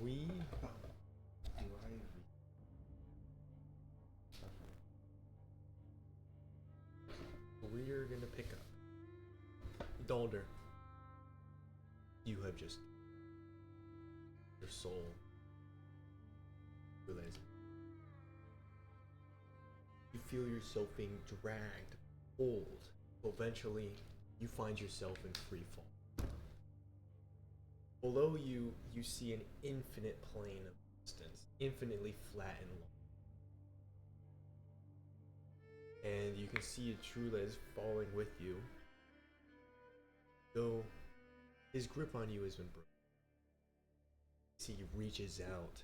We Do I? we're gonna pick up Daldur. You have just your soul realizing you feel yourself being dragged, pulled. Eventually, you find yourself in free fall. Below you, you see an infinite plane of distance, infinitely flat and long. And you can see Trulez falling with you, though his grip on you has been broken. See, he reaches out,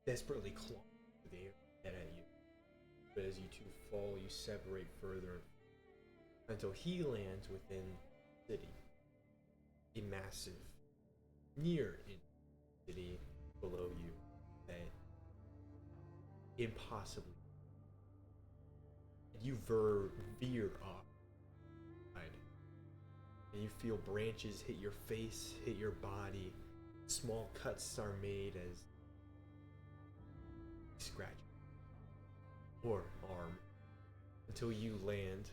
desperately clawing through the air to get at you. But as you two fall, you separate further until he lands within the city. A massive, near city below you that impossibly. You veer off, and you feel branches hit your face, hit your body. Small cuts are made as scratch or arm until you land.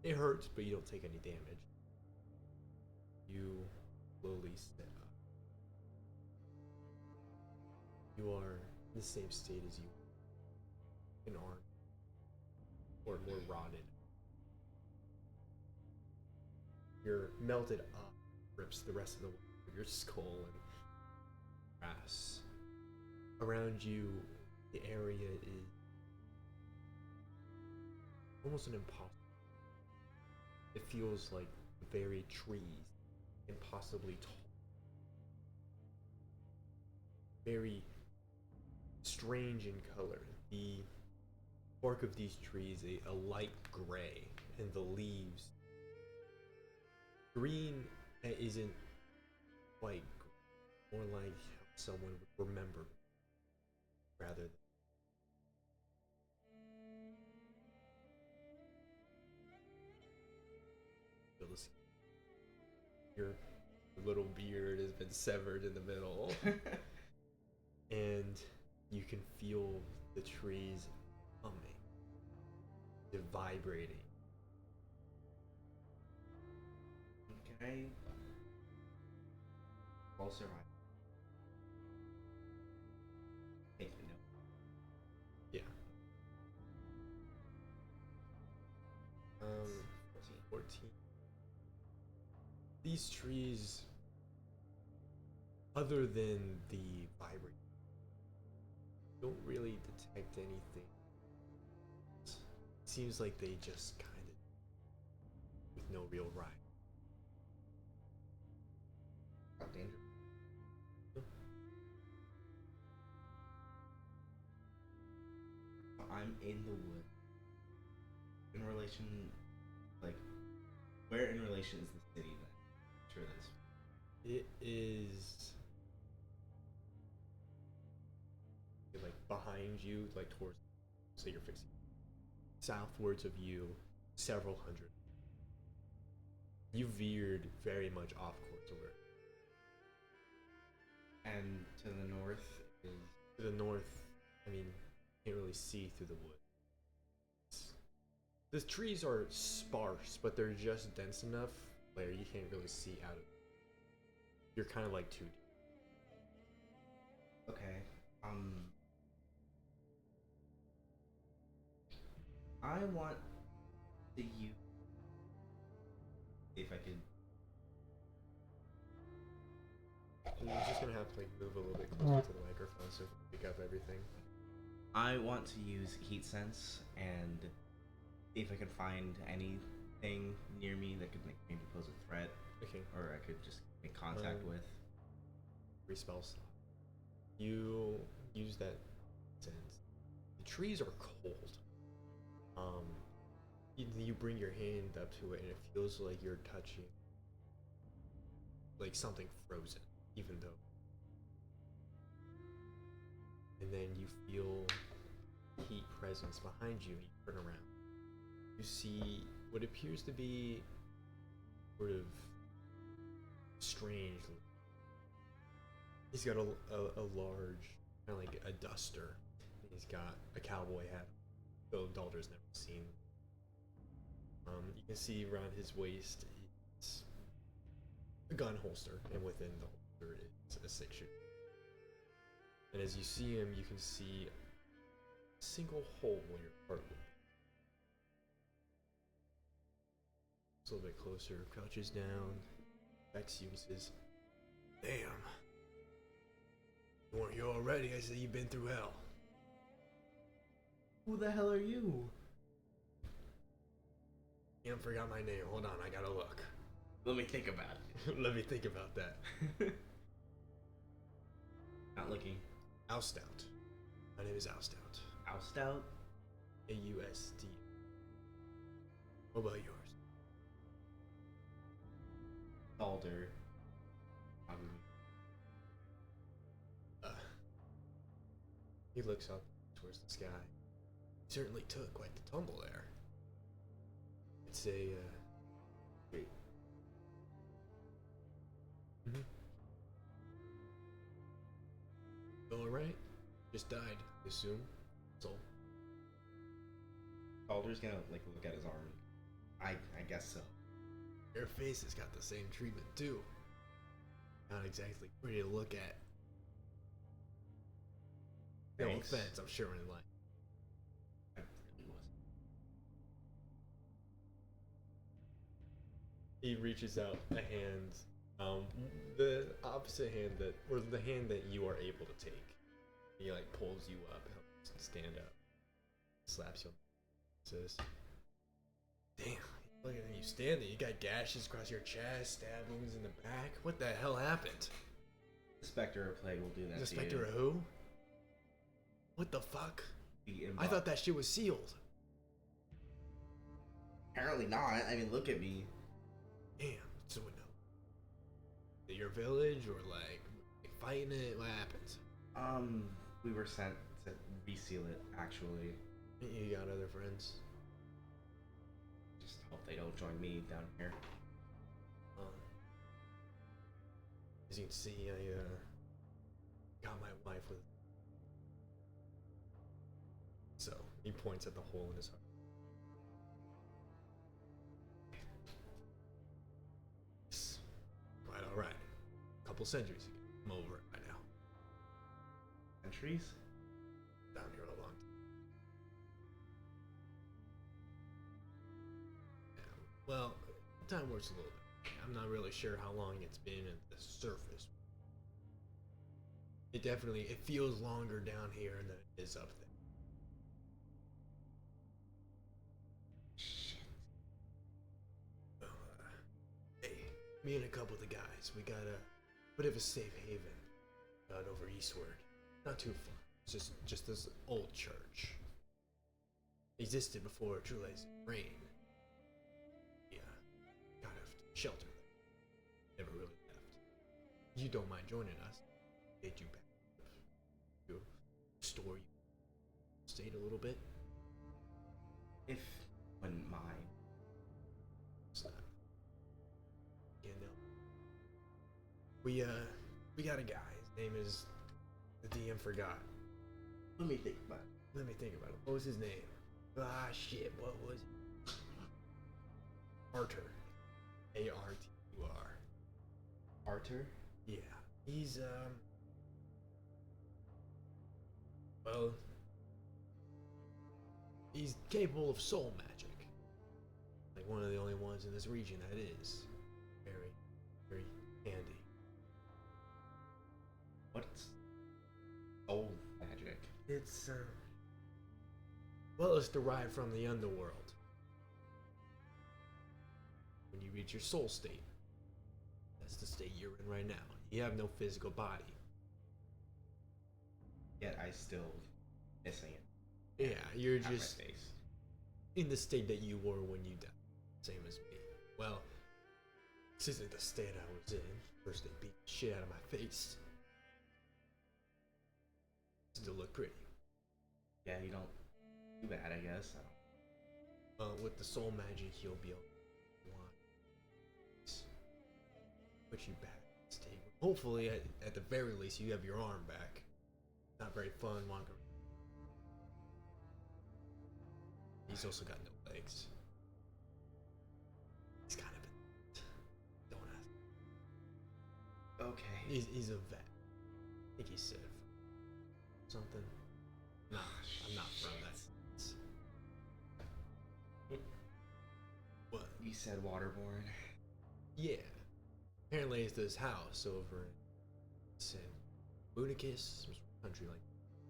It hurts, but you don't take any damage. You slowly sit up. You are in the same state as you were, an arm, or more rotted. Your melted up rips the rest of the way of your skull and grass. Around you, the area is almost an impossible. It feels like the very trees, impossibly tall. Very strange in color. The bark of these trees a light gray, and the leaves green that isn't quite green, more like how someone would remember rather than your little beard has been severed in the middle. And you can feel the trees humming, they're vibrating. Can I also take a note? Yeah. 14. These trees, other than the vibrating, don't really detect anything. It seems like they just kind of, with no real rhyme. How dangerous? I'm in the woods. In relation, like, where in relation is the city then? Sure, this. It is like behind you, like towards, so you're facing southwards of you, several hundred. You veered very much off course of where. And to the north is. To the north, I mean, you can't really see through the woods. The trees are sparse, but they're just dense enough where you can't really see out of it. You're kind of like 2D. Okay. I want to use. If I could. You're just gonna have to like move a little bit closer to the microphone so you can pick up everything. I want to use heat sense and see if I can find anything near me that could maybe pose a threat, Okay. or I could just make contact with. 3 spell slot. You use that sense. The trees are cold. You bring your hand up to it and it feels like you're touching like something frozen, even though. And then you feel heat presence behind you and you turn around. You see what appears to be sort of strange. He's got a large, kind of like a duster. He's got a cowboy hat, though Daldur's never seen. You can see around his waist, it's a gun holster, and within the holster is a 6-shooter. And as you see him, you can see a single hole where your heart would be. It's a little bit closer, crouches down, backs you and says, "Damn. You weren't here already? I said you've been through hell." Who the hell are you? You forgot my name. Hold on, I gotta look. Let me think about it. Let me think about that. Not looking. Oustout. My name is Oustout. Oustout? A-U-S-T. What about yours? Daldur. He looks up towards the sky. He certainly took quite the tumble there. It's a, wait. Mm-hmm. Alright. Just died, I assume. So. Daldur's gonna, like, look at his arm. I guess so. Your face has got the same treatment, too. Not exactly pretty to look at. No Thanks. offense, I'm sure in life. I really wasn't. He reaches out a hand, the opposite hand that, or the hand that you are able to take. He like pulls you up, helps you stand up, slaps you, says, "Damn, look at you standing. You got gashes across your chest, stab wounds in the back. What the hell happened?" The Spectre of Plague will do that The to Spectre you. of who? What the fuck? The I thought that shit was sealed. Apparently not. I mean, look at me. Damn, so no. Is it your village or like fighting it? What happens? We were sent to reseal it, actually. You got other friends? Just hope they don't join me down here. As you can see, I got my wife with. So he points at the hole in his heart. It's quite all right. A couple centuries ago, I'm over it by now. Centuries? Down here a long time. Yeah, well, time works a little bit. I'm not really sure how long it's been at the surface. It feels longer down here than it is up there. Shit. Well, hey, me and a couple of the guys, we got a bit of a safe haven out over eastward. Not too far. It's just this old church. Existed before Trule's reign. Yeah, kind of shelter there. Never really left. You don't mind joining us? Get you back. You store you. Stayed a little bit. If wouldn't mind. So, yeah, no. We got a guy. His name is the DM forgot. Let me think about it. Let me think about it. What was his name? Ah, shit. What was it? Artur. A-R-T-U-R. Artur? Yeah. He's, well, he's capable of soul magic. Like one of the only ones in this region that is. Very, very handy. What's soul magic? It's, well, it's derived from the Underworld. When you reach your soul state, that's the state you're in right now. You have no physical body. Yet I still missing it. Yeah, you're Out my just face. in the state that you were when you died. Same as me. Well, this isn't the state I was in. First they beat the shit out of my face. Still look pretty. Yeah, you don't do bad, I guess. I don't. With the soul magic, he'll be able to put you back in the state. Hopefully, at the very least, you have your arm back. Not very fun walking. He's also got no legs. He's kind of don't ask. Okay. He's a vet. I think he said something. No, I'm not from that. What? You said waterborne. Yeah. Apparently, it's this house over in San Bunicus, some country like.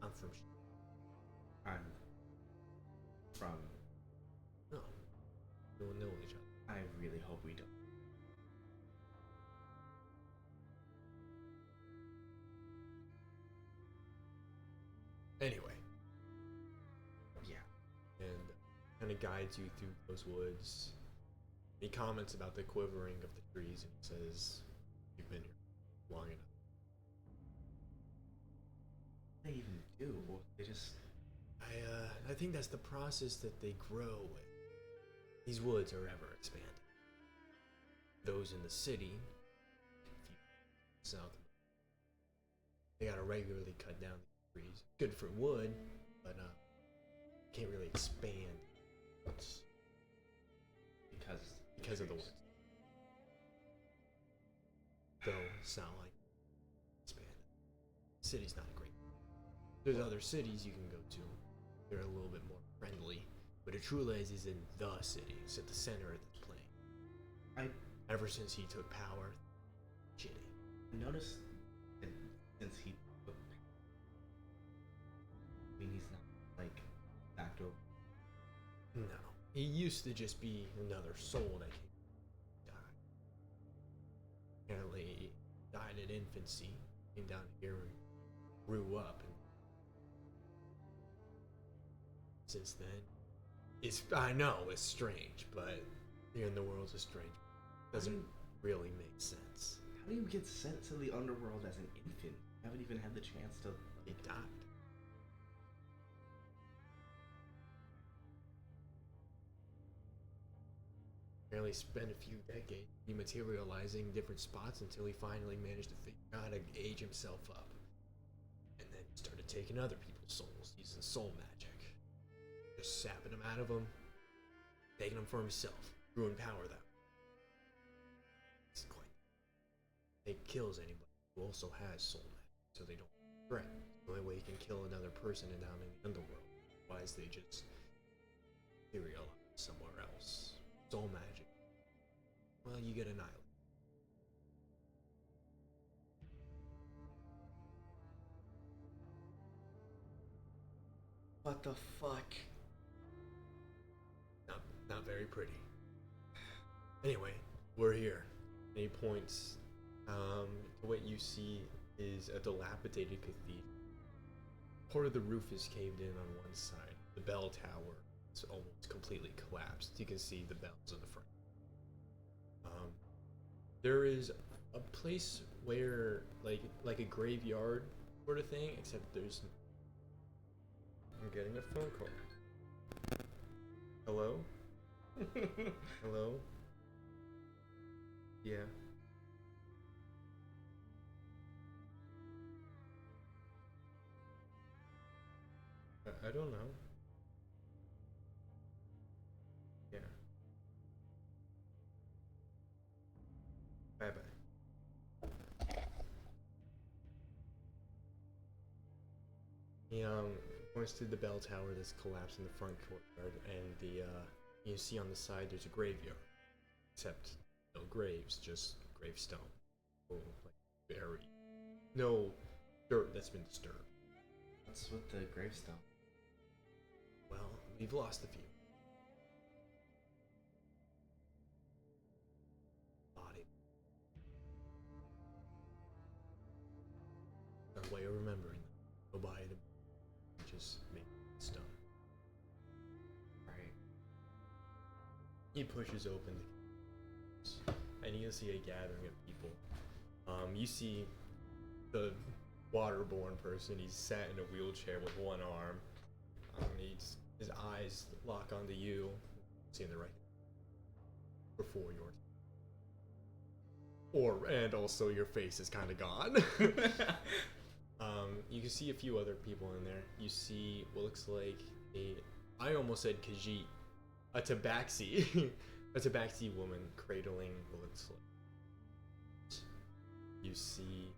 I'm from. I'm from. No. We don't know each other. I really hope we don't. Anyway. Yeah. And kind of guides you through those woods. He comments about the quivering of the trees and he says, "You've been here long enough." What do they even do? They just. I think that's the process that they grow with. These woods are ever expanding. Those in the city, south, they gotta regularly cut down the trees. Good for wood, but can't really expand because of the woods. Though sound like expanded. City's not great. There's other cities you can go to. They're a little bit more friendly, but Atrules is in the city. It's at the center of this plane. Ever since he took power, shitty. I noticed that since he took. I mean, he's not like backed over. No, he used to just be another soul that came to die. Apparently, he died in infancy, came down here and grew up, and since then, I know it's strange, but the underworld's a strange. Doesn't really make sense. How do you get sent to the underworld as an infant? You haven't even had the chance to. He died. Apparently spent a few decades dematerializing different spots until he finally managed to figure out how to age himself up. And then he started taking other people's souls, using soul magic. Just sapping them out of them, taking them for himself, grew in power that way. It's quite. It kills anybody who also has soul magic, so they don't threaten. The only way you can kill another person down in the underworld. Otherwise, they just materialize somewhere else. Soul magic. Well, you get annihilated. What the fuck? Not very pretty. Anyway, we're here. And he points to what you see is a dilapidated cathedral. Part of the roof is caved in on one side. The bell tower is almost completely collapsed. You can see the bells in the front. There is a place where, like a graveyard sort of thing, except there's. I'm getting a phone call. Hello? Hello? Yeah. I don't know. Yeah. Bye bye. He points to the bell tower that's collapsed in the front courtyard, and you see on the side there's a graveyard, except no graves, just gravestone, like buried, no dirt that's been disturbed. What's with the gravestone? Well, we've lost a few. Body. No way of remembering them. Nobody to just make stone. Right. He pushes open the gates, and you see a gathering of people. You see the waterborne person. He's sat in a wheelchair with one arm. His eyes lock onto you. See in the right before your and also your face is kind of gone. You can see a few other people in there. You see what looks like I almost said Khajiit, a tabaxi, a tabaxi woman cradling what looks like. You see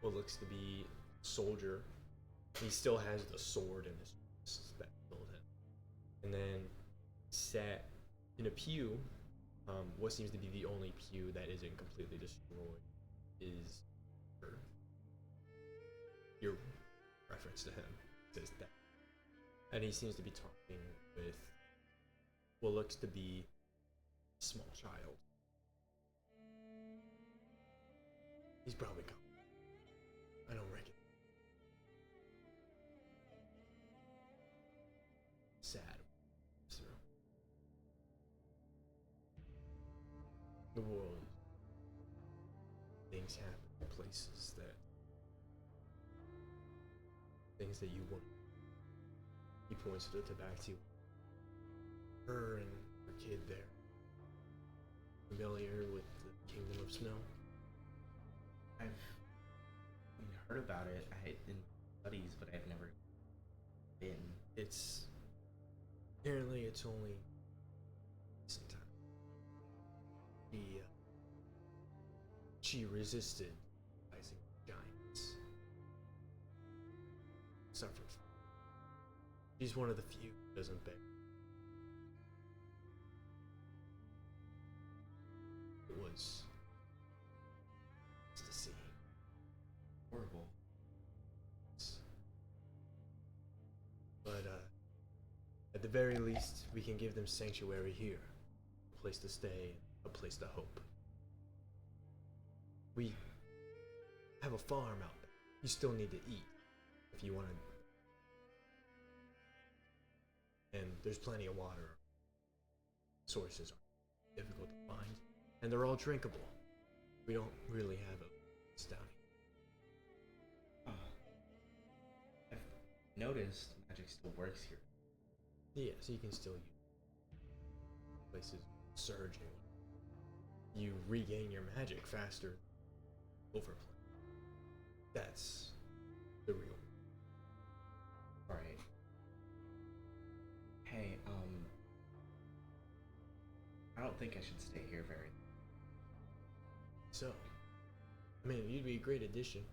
what looks to be a soldier. He still has the sword in his wrist that killed him. And then sat in a pew, what seems to be the only pew that isn't completely destroyed is your reference to him says that. And he seems to be talking with what looks to be a small child. He's probably gone. I don't reckon. Sad. The world. Things happen in places that. Things that you want. He points to the tabaxi. Her and her kid there. Familiar with the Kingdom of Snow? I've heard about it. I had in studies, but I've never been. It's apparently it's only recent time. She resisted rising giants. Suffered. She's one of the few who doesn't beg. It was to see. Horrible. But at the very least, we can give them sanctuary here, a place to stay, a place to hope. We have a farm out there. You still need to eat if you want to. And there's plenty of water. Sources are difficult to find, and they're all drinkable. We don't really have a down here. I've noticed magic still works here. Yeah, so you can still use places surging. You regain your magic faster. Overplay. That's the real. Right. Hey, I don't think I should stay here very. So, I mean, you'd be a great addition.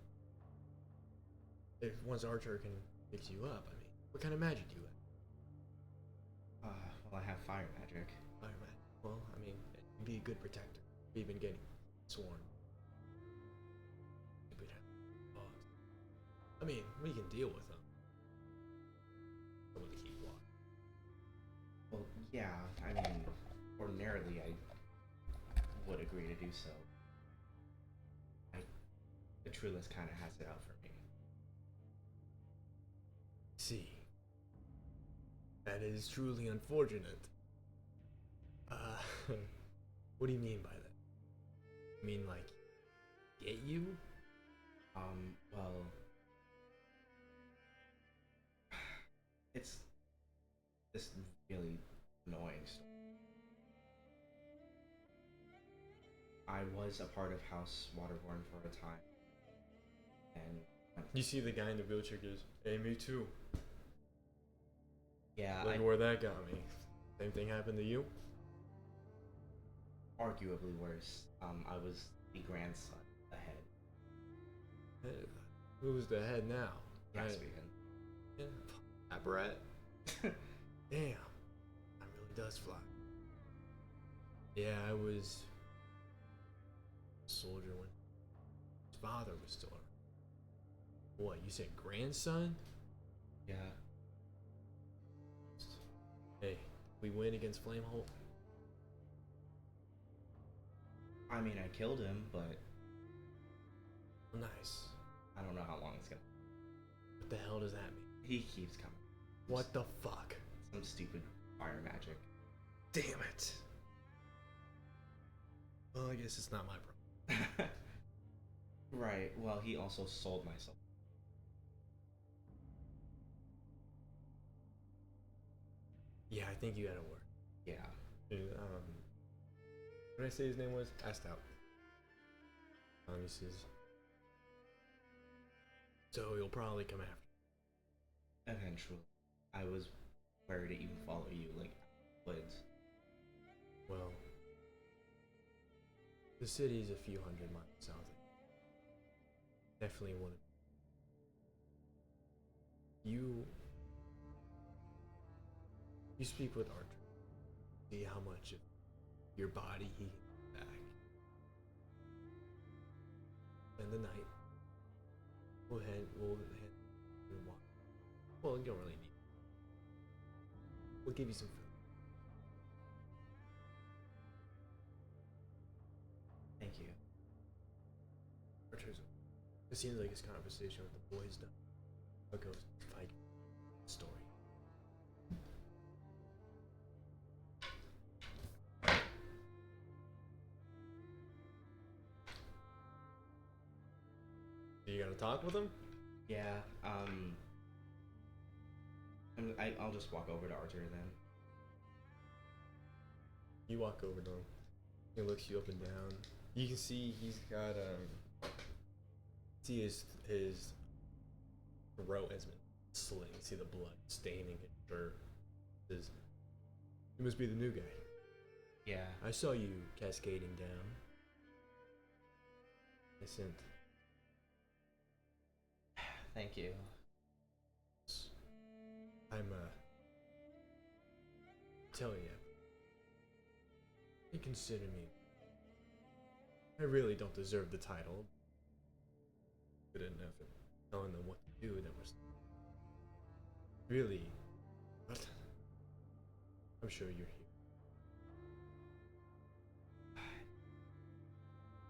If once Archer can fix you up, I mean, what kind of magic do you have? Well, I have fire magic. Fire magic. Well, I mean, you'd be a good protector. You've been getting sworn. You would have dogs. I mean, we can deal with them. Someone to keep watch. Well, yeah, I mean, ordinarily I would agree to do so. The Trueless kind of has it out for me. See. That is truly unfortunate. What do you mean by that? You mean like, get you? Well, it's this really annoying story. I was a part of House Waterborne for a time, and You see the guy in the wheelchair goes, hey, me too. yeah, Look where that got me. Same thing happened to you? arguably worse. I was the grandson of the head. Hey, who's the head now? Caspian. Yeah. Apparat. Damn. That really does fly. Yeah, I was a soldier when his father was still around. What, you said grandson? Yeah. Hey, we win against Flameholt? I mean, I killed him, but Nice. I don't know how long it's gonna. What the hell does that mean? He keeps coming. What the fuck? Some stupid fire magic. Damn it. Well, I guess it's not my problem. Right. Well, he also sold my soul. Yeah, I think you gotta work. Yeah. What did I say his name was? Passed out. And he says, so he'll probably come after. Eventually. I was worried to even follow you, like, woods. Well, the city's a few hundred miles south. Definitely one of you. You speak with Archer. See how much of your body he can get back. Spend the night. We'll head and walk. Well, you don't really need. We'll give you some food. Thank you. Archer's. It seems like his conversation with the boys done. How goes fight story? You gonna talk with him? Yeah, I'll just walk over to Archer then. You walk over to him. He looks you up and down. You can see he's got see his throat has been slit. You see the blood staining his shirt. Says, "You must be the new guy. Yeah. I saw you cascading down. I sent. Thank you. I'm telling you. You consider me. I really don't deserve the title. Good enough at telling them what to do. That was really. But I'm sure you're here.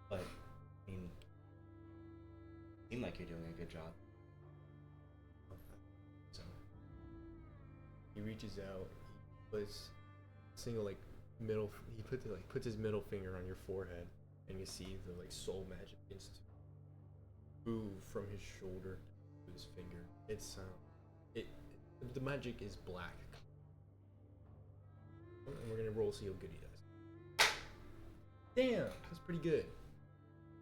But, I mean, seem like you're doing a good job. So he reaches out. He puts single like middle. He puts his middle finger on your forehead, and you see the like soul magic institute move from his shoulder to his finger. It's the magic is black. And we're gonna roll see how good he does. Damn, that's pretty good.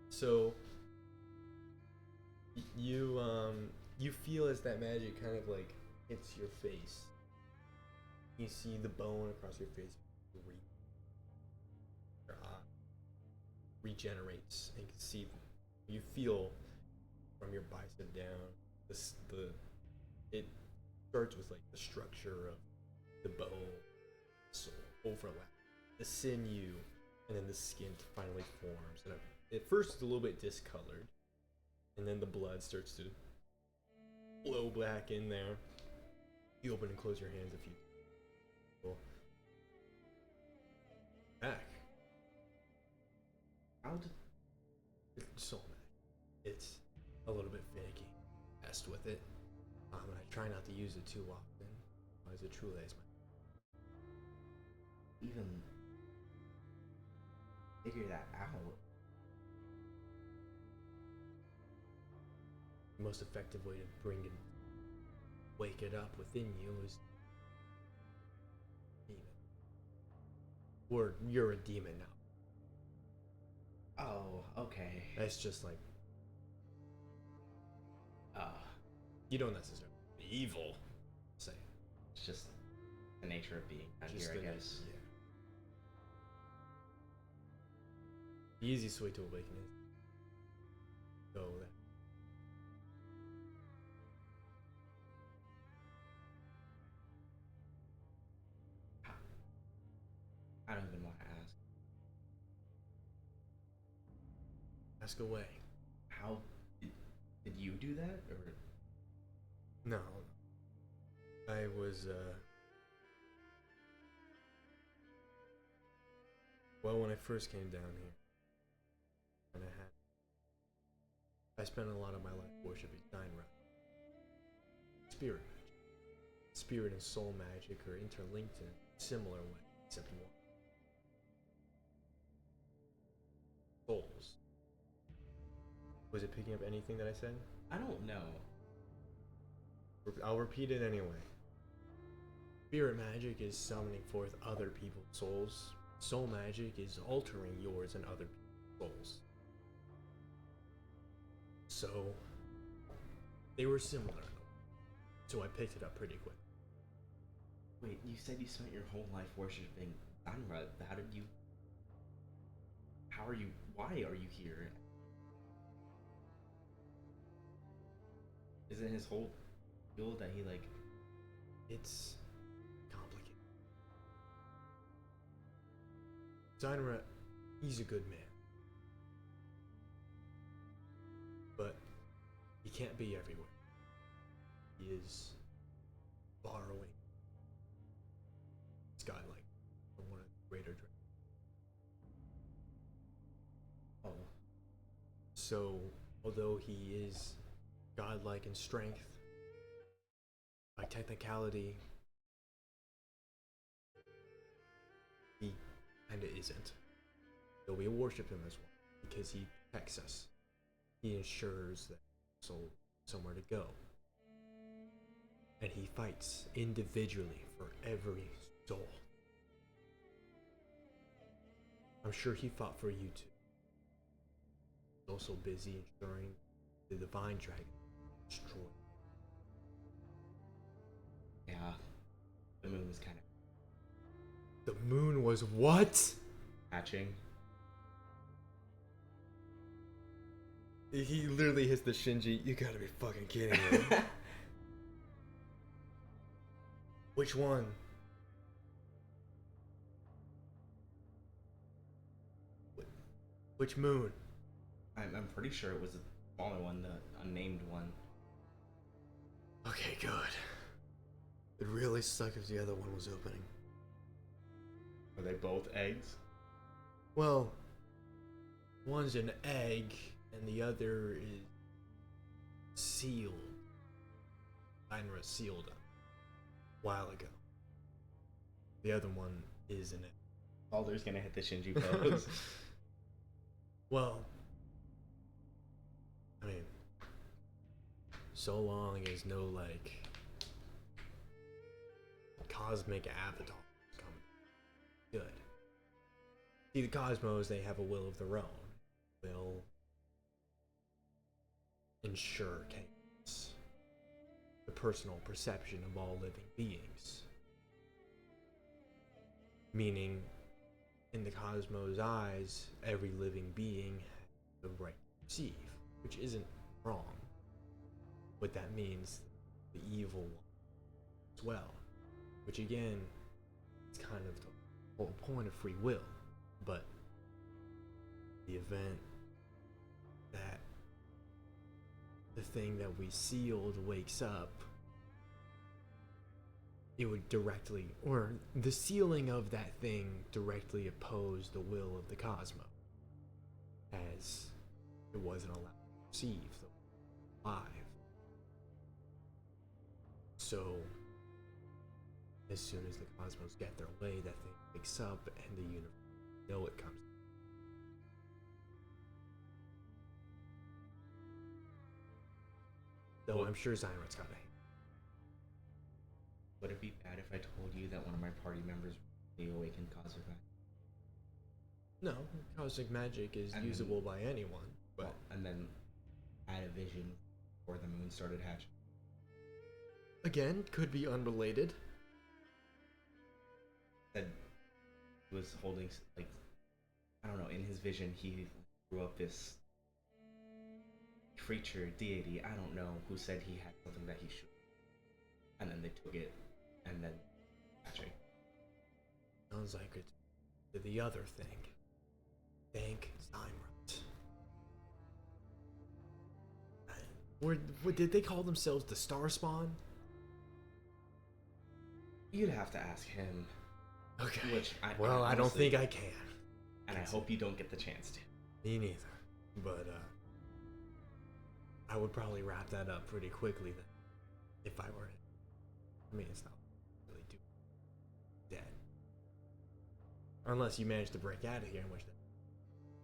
So you feel as that magic kind of like hits your face. You see the bone across your face your eye regenerates, and you can see you feel from your bicep down it starts with like the structure of the bone, soul overlap, the sinew, and then the skin finally forms. And at first it's a little bit discolored, and then the blood starts to flow back in there. You open and close your hands a few times. Cool. Back. How did... It's so mad. It's a little bit finicky. Messed with it. And I try not to use it too often. As it truly is my... even figure that out? The most effective way to bring it, wake it up within you is demon. Or you're a demon now. Oh, okay. That's just like, you don't necessarily be evil. Say it's just the nature of being out just here, I guess. Yeah. The easiest way to awaken is go that. I don't even want to ask. Ask away. How did you do that, or? No. I was, well, when I first came down here, and I spent a lot of my life worshiping Dynra. Spirit magic. Spirit and soul magic are interlinked in a similar way, except one. Souls. Was it picking up anything that I said? I don't know. I'll repeat it anyway. Spirit magic is summoning forth other people's souls. Soul magic is altering yours and other people's souls. So they were similar, so I picked it up pretty quick. Wait, you said you spent your whole life worshiping Danra. How did you? How are you? Why are you here? Isn't his whole deal that he like? It's complicated. Zainra, he's a good man. But he can't be everywhere. He is borrowing his godlike from one of the greater dragons. Oh, So, although he is godlike in strength, by technicality, he kinda isn't. So we worship him as one because he protects us. He ensures that soul somewhere to go. And he fights individually for every soul. I'm sure he fought for you too. He's also busy ensuring the divine dragon is destroyed. yeah. The moon was kind of The moon was what? hatching. He literally hits the Shinji. You gotta be fucking kidding me. Which one? Which moon? I'm pretty sure it was a smaller one, the unnamed one. Okay, good. It'd really suck if the other one was opening. Are they both eggs? Well, one's an egg and the other is sealed. Ainra sealed them a while ago. The other one is an egg. Baldur's gonna hit the Shinji pose. Well, I mean, so long as no like cosmic avatar coming. Good. See, the cosmos, they have a will of their own. Will ensure chaos. The personal perception of all living beings. Meaning, in the cosmos' eyes, every living being has the right to perceive, which isn't wrong. But that means the evil one as well. Which again, is kind of the whole point of free will. But the event that the thing that we sealed wakes up, it would directly, or the sealing of that thing directly opposed the will of the cosmos, as it wasn't allowed to perceive the live. So, as soon as the cosmos get their way, that thing wakes up, and the universe know it comes. Though I'm sure Zyron's got a. Would it be bad if I told you that one of my party members really awakened cosmic magic? No, cosmic magic is And usable by anyone, but Well, and then had a vision before the moon started hatching. again, could be unrelated. Said he was holding like I don't know. In his vision, he grew up this creature deity. I don't know who said he had something that he should, and then they took it, and then hatching. Sounds like it's the other thing. Thank Zymrat. What did they call themselves? The Star Spawn? You'd have to ask him. Okay. Which I don't honestly- think I can. And I hope you don't get the chance to. Me neither. But I would probably wrap that up pretty quickly then, if I were him. I mean, it's not really too dead, unless you manage to break out of here, in which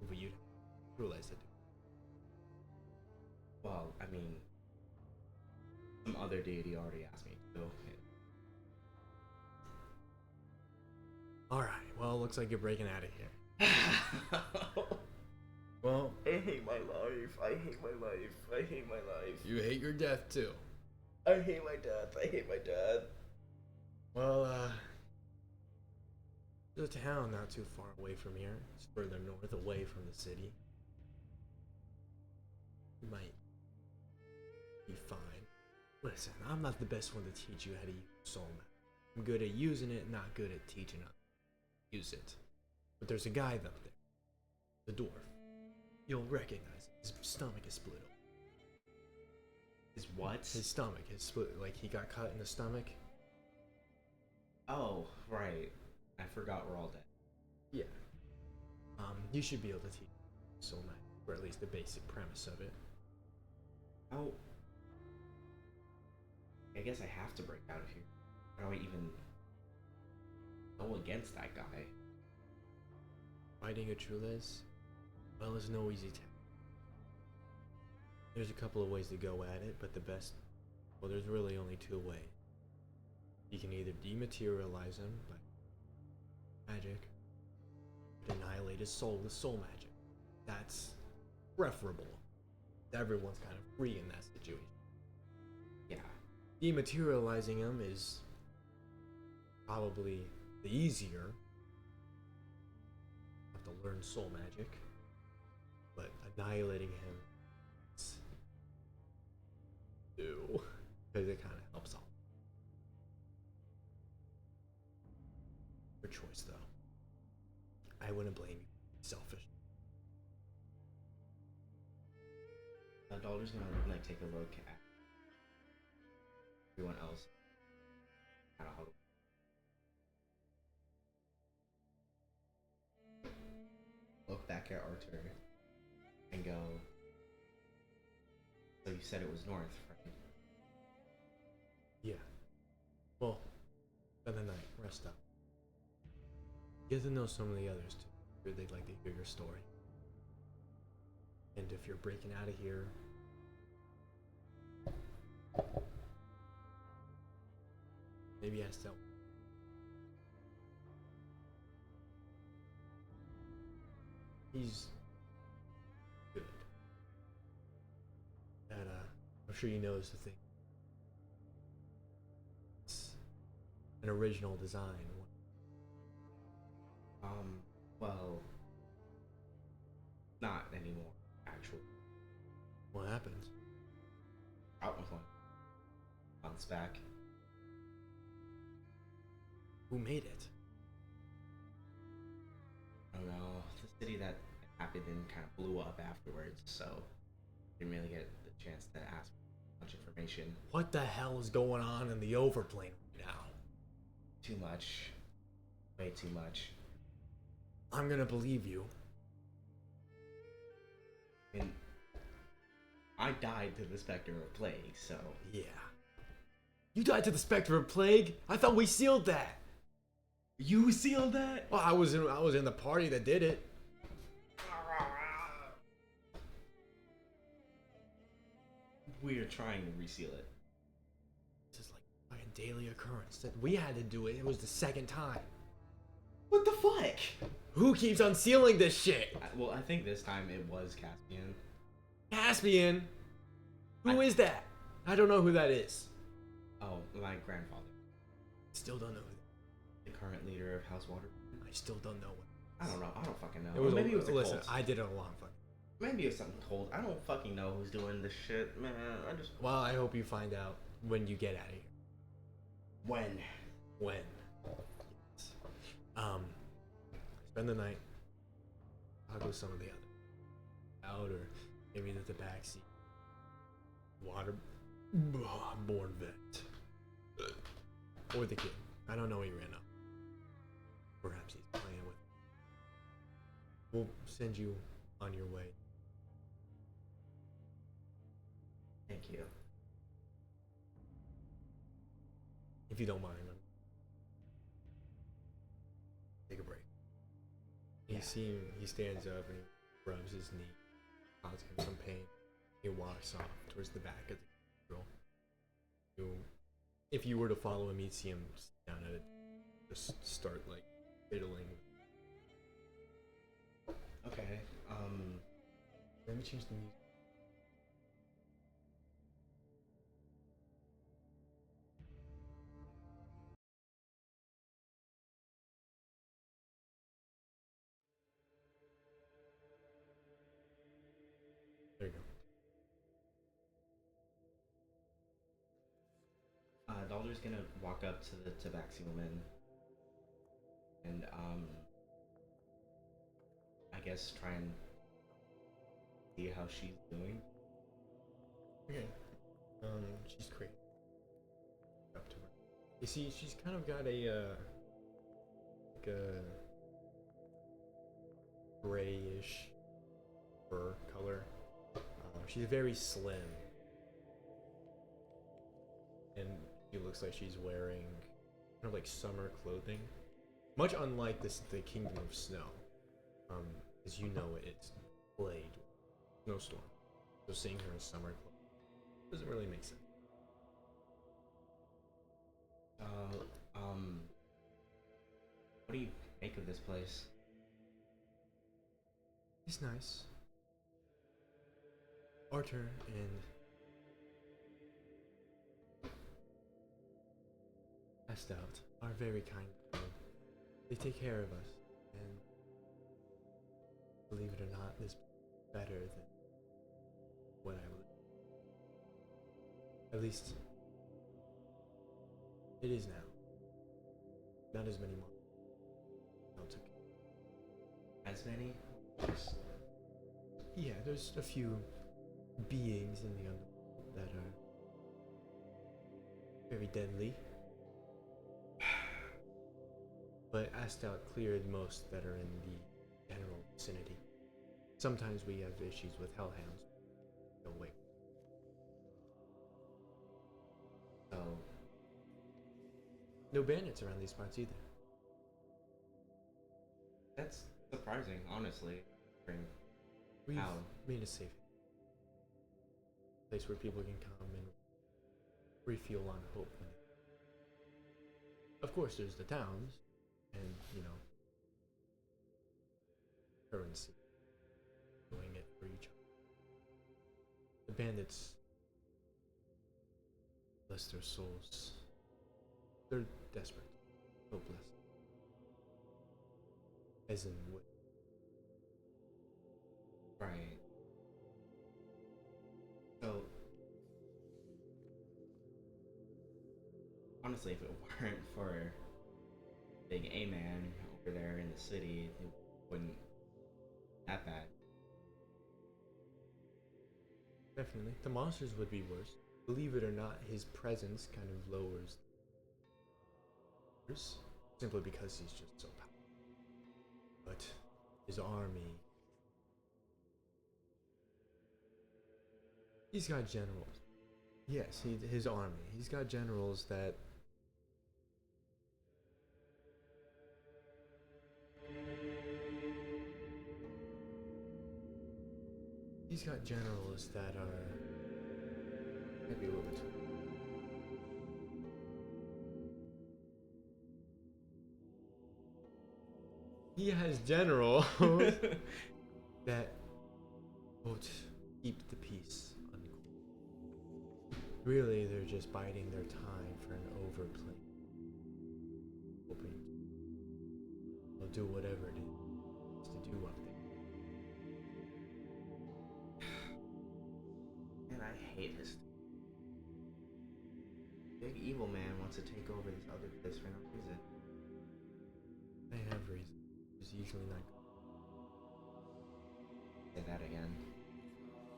but you'd realize to do. Well, I mean, some other deity already asked me to. All right. Well, looks like you're breaking out of here. Well, I hate my life. I hate my life. I hate my life. you hate your death too. I hate my death. I hate my death. Well, there's a town not too far away from here. It's further north, away from the city. You might be fine. Listen, I'm not the best one to teach you how to use soul magic. I'm good at using it, not good at teaching others to use it. But there's a guy up there, the dwarf. You'll recognize it. His stomach is split open. Is what? His stomach is split, like he got cut in the stomach. Oh, right. I forgot we're all dead. Yeah. You should be able to teach soul magic, or at least the basic premise of it. Oh. I guess I have to break out of here. How do I even go against that guy? Fighting a Trulez? Well, it's no easy task. There's a couple of ways to go at it, but the best... Well, there's really only two ways. You can either dematerialize him by magic, or annihilate his soul with soul magic. That's preferable. Everyone's kind of free in that situation. Yeah. Dematerializing him is probably the easier. Have to learn soul magic, but annihilating him is new because it kind of helps out. Your choice, though. I wouldn't blame you. Selfish. Daldur's gonna like take a look at everyone else. Kind of look back at Arthur and go. So you said it was north, right? Yeah. Well, spend the night. Rest up. Get to know some of the others too. Sure they'd like to hear your story. And if you're breaking out of here, maybe ask them. He's good. That I'm sure you noticed the thing. It's an original design. Well, not anymore, actually. What happens? Out with one. Months back. Who made it? I don't know. The city that it happened in kind of blew up afterwards, so didn't really get the chance to ask much information. What the hell is going on in the overplane right now? Too much. Way too much. I'm gonna believe you. And I died to the specter of plague, so Yeah. You died to the specter of plague? I thought we sealed that. you sealed that? Well, I was in the party that did it. We're trying to reseal it. This is like a daily occurrence. That we had to do it. It was the second time. What the fuck? Who keeps unsealing this shit? Well, I think this time it was Caspian. Caspian? Who is that? I don't know who that is. Oh, my grandfather. Still don't know who. The current leader of House Water. I still don't know. I don't know. I don't fucking know. It was Maybe it was a listen. cult. I did it a long fucking. Maybe it's something cold. I don't fucking know who's doing this shit, man. I just. Well, I hope you find out when you get out of here. When? When? Yes. Spend the night. Talk with some of the others. Out or maybe into the backseat. Waterborne vet. Or the kid. I don't know he ran up. Perhaps he's playing with. We'll send you on your way. Thank you. If you don't mind. Take a break. Yeah. He stands up and he rubs his knee, causes him some pain. He walks off towards the back of the girl. If you were to follow him, you'd see him down at it, just start like fiddling. Okay. Let me change the music. There you go. Daldur's gonna walk up to the Tabaxi woman and I guess try and see how she's doing. Okay. She's crazy. Up to her. You see, she's kind of got a like a grayish fur color. She's very slim, and she looks like she's wearing kind of like summer clothing, much unlike the Kingdom of Snow. As you know, it's plagued with snowstorm. So seeing her in summer clothes doesn't really make sense. What do you make of this place? It's nice. Arthur and Estout are very kind people. They take care of us, and believe it or not, this is better than what I would. At least it is now. Not as many more. As many? Yeah, there's a few beings in the Underworld that are very deadly. But Astout cleared most that are in the general vicinity. Sometimes we have issues with hellhounds. No way. So, No bandits around these parts either. that's surprising, honestly. We've How? made a safe place where people can come and refuel on hope. Of course, there's the towns, and currency, doing it for each other. The bandits, bless their souls, they're desperate, hopeless. As in what? Right. So, honestly, if it weren't for being a man over there in the city, it wouldn't that bad. Definitely. The monsters would be worse. Believe it or not, his presence kind of lowers others, simply because he's just so powerful. But his army, he's got generals. Yes, his army. He's got generals that are maybe a little bit. He has generals that won't keep the peace. Unquote. Really, they're just biding their time for an overplay. Hoping they'll do whatever it is to do up there. And I hate his big evil man wants to take over this other place for no reason. They have reasons. It's usually not good. Say that again.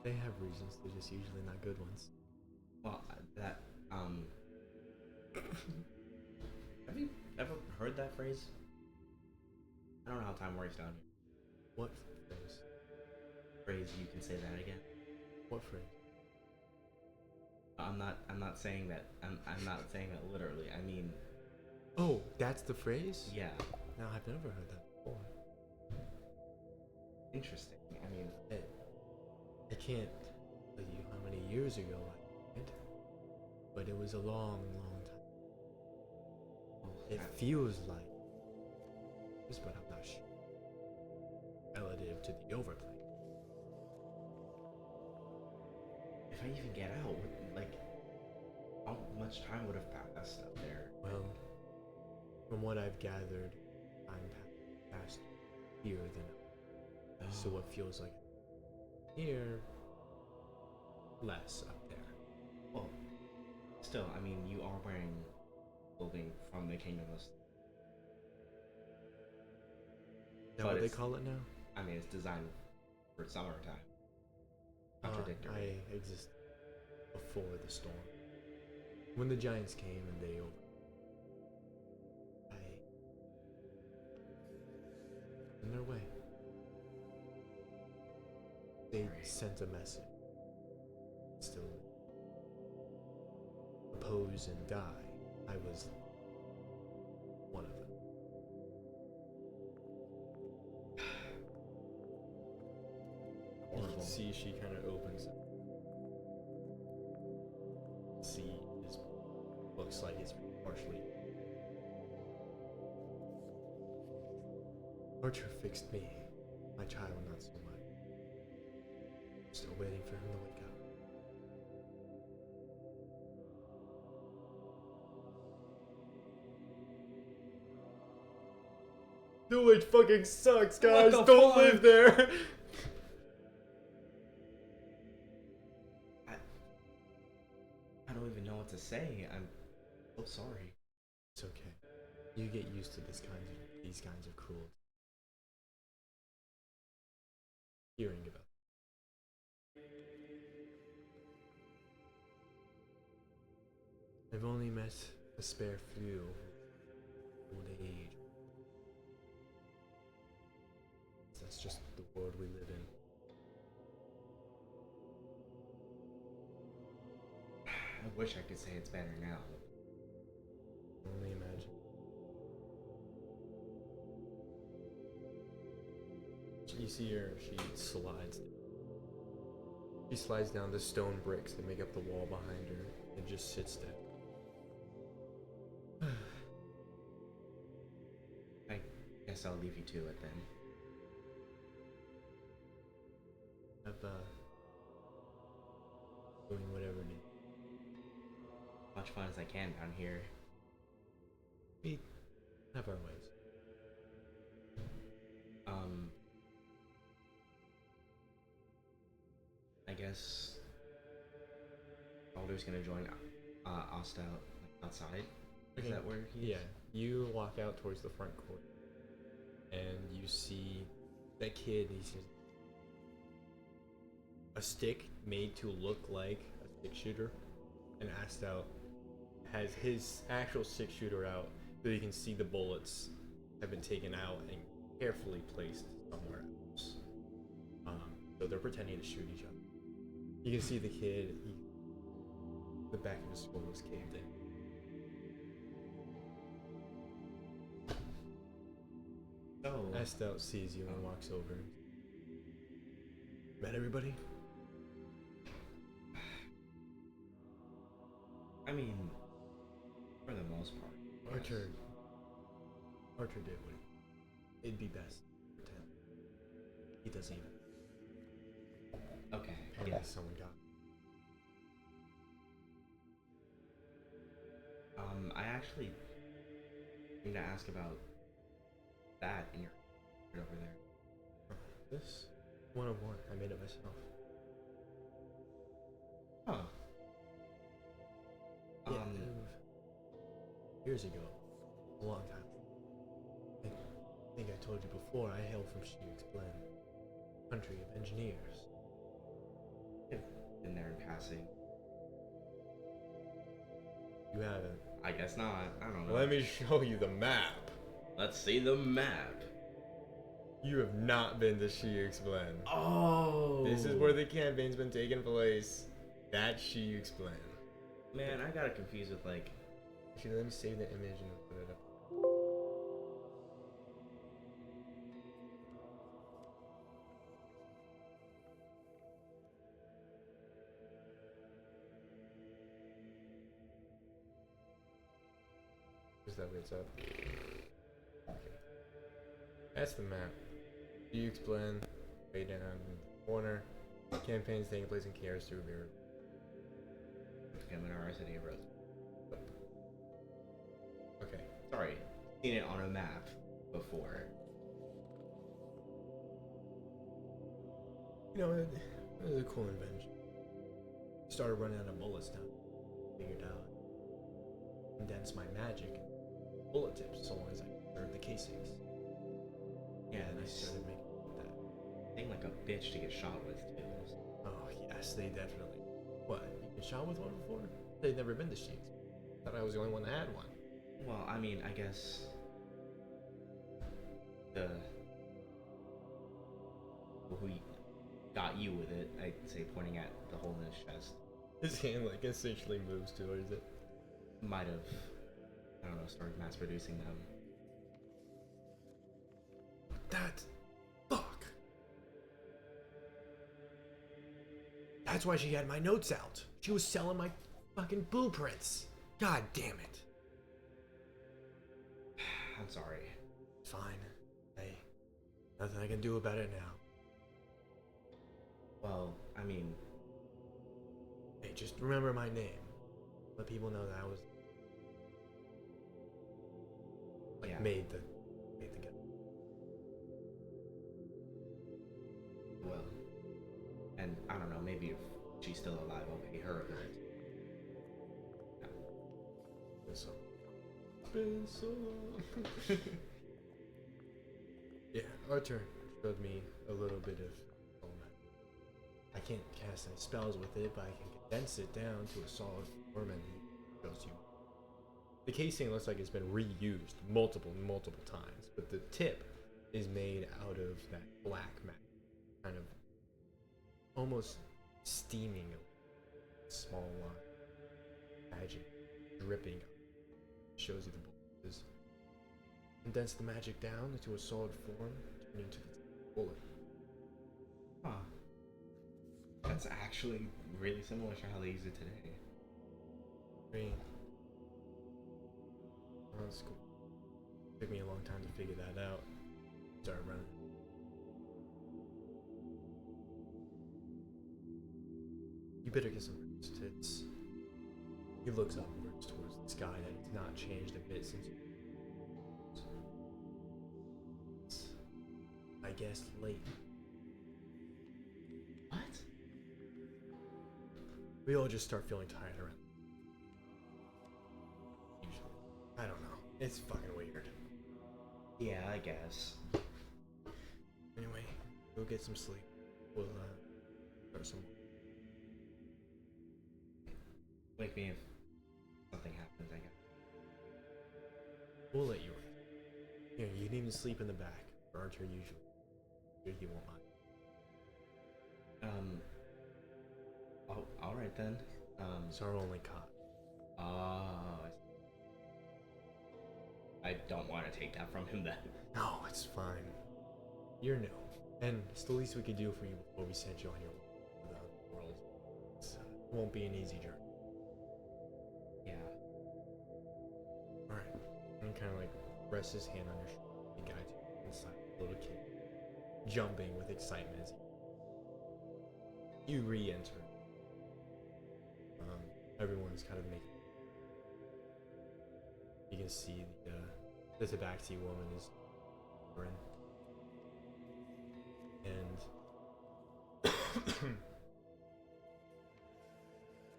They have reasons, they're just usually not good ones. Well, have you ever heard that phrase? I don't know how time works down here. What phrase? Phrase, you can say that again. What phrase? I'm not saying that. I'm not saying that literally. I mean. Oh, that's the phrase? Yeah. No, I've never heard that before. Interesting. I mean, I can't tell you how many years ago I did, but it was a long, long time. It feels like this, but I'm not sure. Relative to the overplay. I even get out? Like, how much time would have passed up there? Well, from what I've gathered, time passed here than so what feels like here, less up there. Well, still, I mean, you are wearing clothing from the Kingdom of. Is that what they it's- call it now? I mean, it's designed for summertime. Contradictory. I existed before the storm. When the giants came and they in their way. They sent a message. Still oppose and die. I was one of them. You can see she kind of opens it. See, is looks like it's partially. Archer fixed me. My child, not so much. Still waiting for him to wake up. The village fucking sucks, guys. What the Don't fuck? live there. I don't even know what to say. I'm so sorry. It's okay. You get used to these kinds of cruelty. Hearing about. I've only met a spare few. Old age. That's just the world we live in. I wish I could say it's better now. Only imagine. You see her, she slides. She slides down the stone bricks that make up the wall behind her and just sits there. I guess I'll leave you to it then. Doing whatever it is. Much fun as I can down here. We have our ways. I guess Daldur's gonna join Asta outside. Is that where he is? Yeah, you walk out towards the front court, and you see that kid. He says, a stick made to look like a six shooter, and Astout has his actual six shooter out, so you can see the bullets have been taken out and carefully placed somewhere else. So they're pretending to shoot each other. You can see the kid. The back of his skull was caved in. Oh. Astout sees you and walks over. Met everybody? I mean, for the most part. Archer did what it'd be best to pretend. He doesn't even. Okay. Unless someone got. I actually need to ask about that in your right over there. This 101. I made it myself. Huh. Yeah, years ago, a long time. I think I told you before. I hail from Sheik's Glen, country of engineers. I've been there in passing. You haven't. I guess not. I don't know. Let me show you the map. Let's see the map. You have not been to Sheik's Glen. Oh. This is where the campaign's been taking place. That's Sheik's Glen. Man, I got it confused with like. Actually, let me save the image and put it up. Is that what it's up? Okay. That's the map. Sheik's Glen, way down in the corner. Campaign's taking place in Karis River. University of Rose. Okay. Sorry, seen it on a map before. You know, it was a cool invention. Started running out of bullets now. Figured out condense my magic bullet tips so long as I preserve the casings. Yeah, And I they started making that. seem like a bitch to get shot with too. Oh yes, they definitely. What? You been shot with one before? They'd never been to Sheets. Thought I was the only one that had one. Well, I mean, I guess the who got you with it, I'd say, pointing at the hole in his chest, His hand like essentially moves towards it. might have, I don't know, started mass producing them. That fuck. That's why she had my notes out. She was selling my fucking blueprints. God damn it. I'm sorry. Fine. Hey, nothing I can do about it now. Well, I mean, Hey, just remember my name. Let people know that I was like yeah. made the guy. Well, and I don't know, maybe if she's still alive, I'll pay her a visit. Been so long. Yeah, Arthur showed me a little bit of soul magic. I can't cast any spells with it, but I can condense it down to a solid form and it shows you. The casing looks like it's been reused multiple times, but the tip is made out of that black magic, kind of almost steaming a small line magic dripping. Shows you the bullets. Condense the magic down into a solid form, turn into the bullet. Huh. That's actually really similar to how they use it today. Green. Oh, that's cool. Took me a long time to figure that out. Started running. You better get some rest. He looks upwards towards the sky that it's not changed a bit since I guess late. What? We all just start feeling tired around. Usually. I don't know. It's fucking weird. Yeah, I guess. Anyway, go get some sleep. We'll start some. Wake me if something happens, I guess. We'll let you rest. Here, you can even sleep in the back. Or aren't you usually? He won't mind. Oh, all right then. It's our only cot. Oh, I don't want to take that from him then. No, it's fine. You're new, and it's the least we could do for you before we send you on your way to the Underworld. It won't be an easy journey. Yeah. All right, and kind of like rests his hand on your shoulder. He guides you inside the little kid, jumping with excitement as you re-enter. Everyone's kind of making. You can see the Tabaxi woman is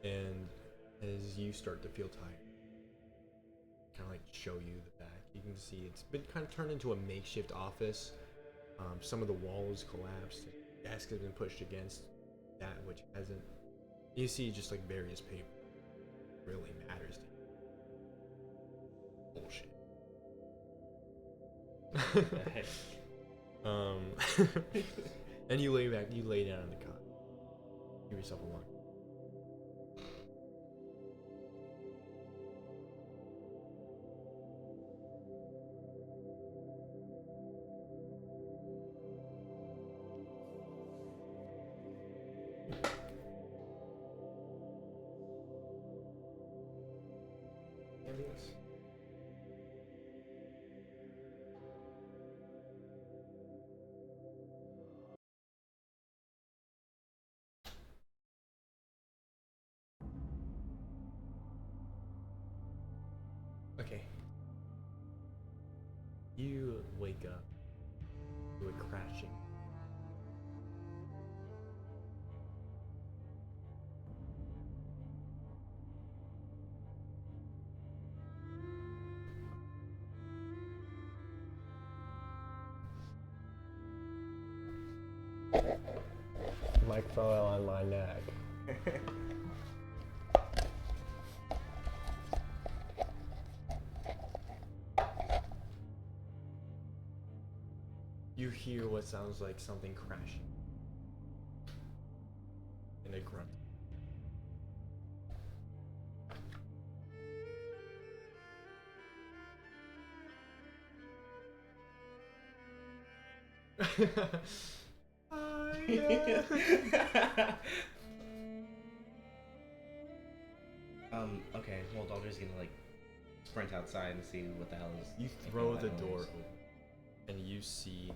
and as you start to feel tired, kind of like show you the back. You can see it's been kind of turned into a makeshift office. Some of the walls collapsed. The desk has been pushed against that which hasn't. You see just like various paper. Really matters to you. Bullshit. And you lay back. You lay down on the cot. Give yourself a long. Ambulance. Okay. You wake up to a crashing. Mike fell on my neck. You hear what sounds like something crashing. And a grunt. Okay, well, Daldur's gonna like sprint outside and see what the hell is. You making throw all the that door noise. open, and you see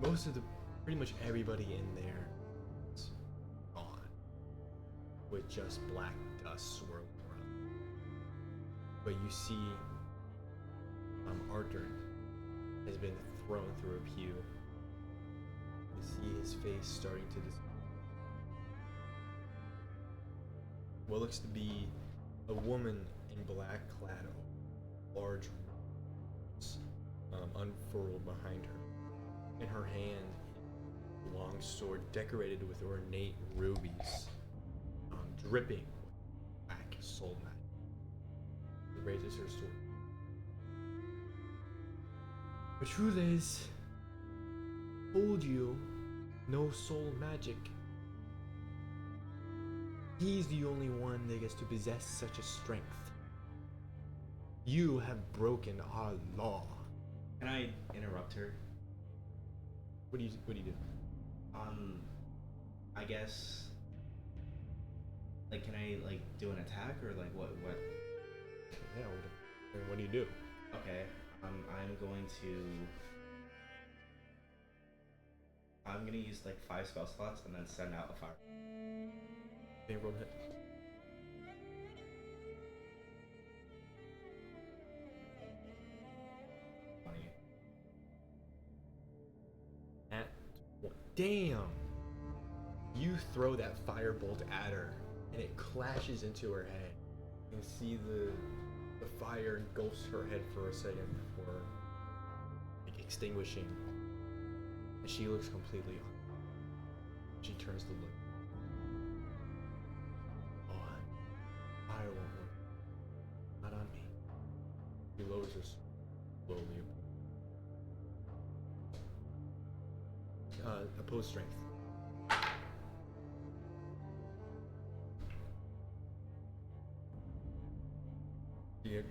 most of the, pretty much everybody in there is gone, with just black dust swirling around. But you see Arthur has been thrown through a pew. You see his face starting to what looks to be a woman in black clad, large robes, unfurled behind her. In her hand, a long sword decorated with ornate rubies, dripping with black soul magic. She raises her sword. The truth is, told you, no soul magic. He's the only one that gets to possess such a strength. You have broken our law. Can I interrupt her? What do you do? I guess. Like, can I like do an attack or like what? Yeah. What do you do? Okay. I'm gonna use like 5 spell slots and then send out a fire. Okay, roll hit. Damn! You throw that firebolt at her, and it clashes into her head. You can see the fire engulfs her head for a second before like, extinguishing, and she looks completely on. She turns to look. Oh, fire won't work. Not on me. She lowers her sword slowly. Opposed strength.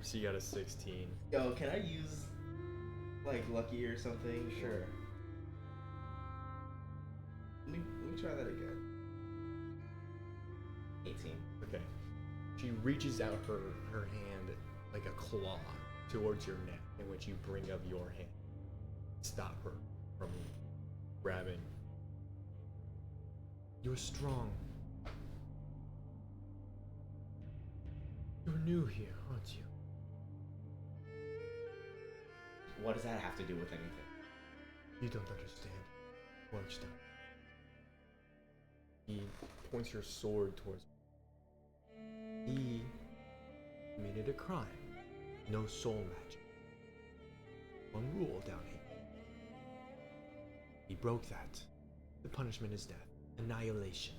So you got a 16. Yo, can I use like lucky or something? Sure. Let me try that again. 18. Okay. She reaches out her hand like a claw towards your neck, in which you bring up your hand. Stop her from grabbing. You're strong. You're new here, aren't you? What does that have to do with anything? You don't understand. Watch that. He points your sword towards. He committed a crime. No soul magic. One rule down here. He broke that. The punishment is death. Annihilation.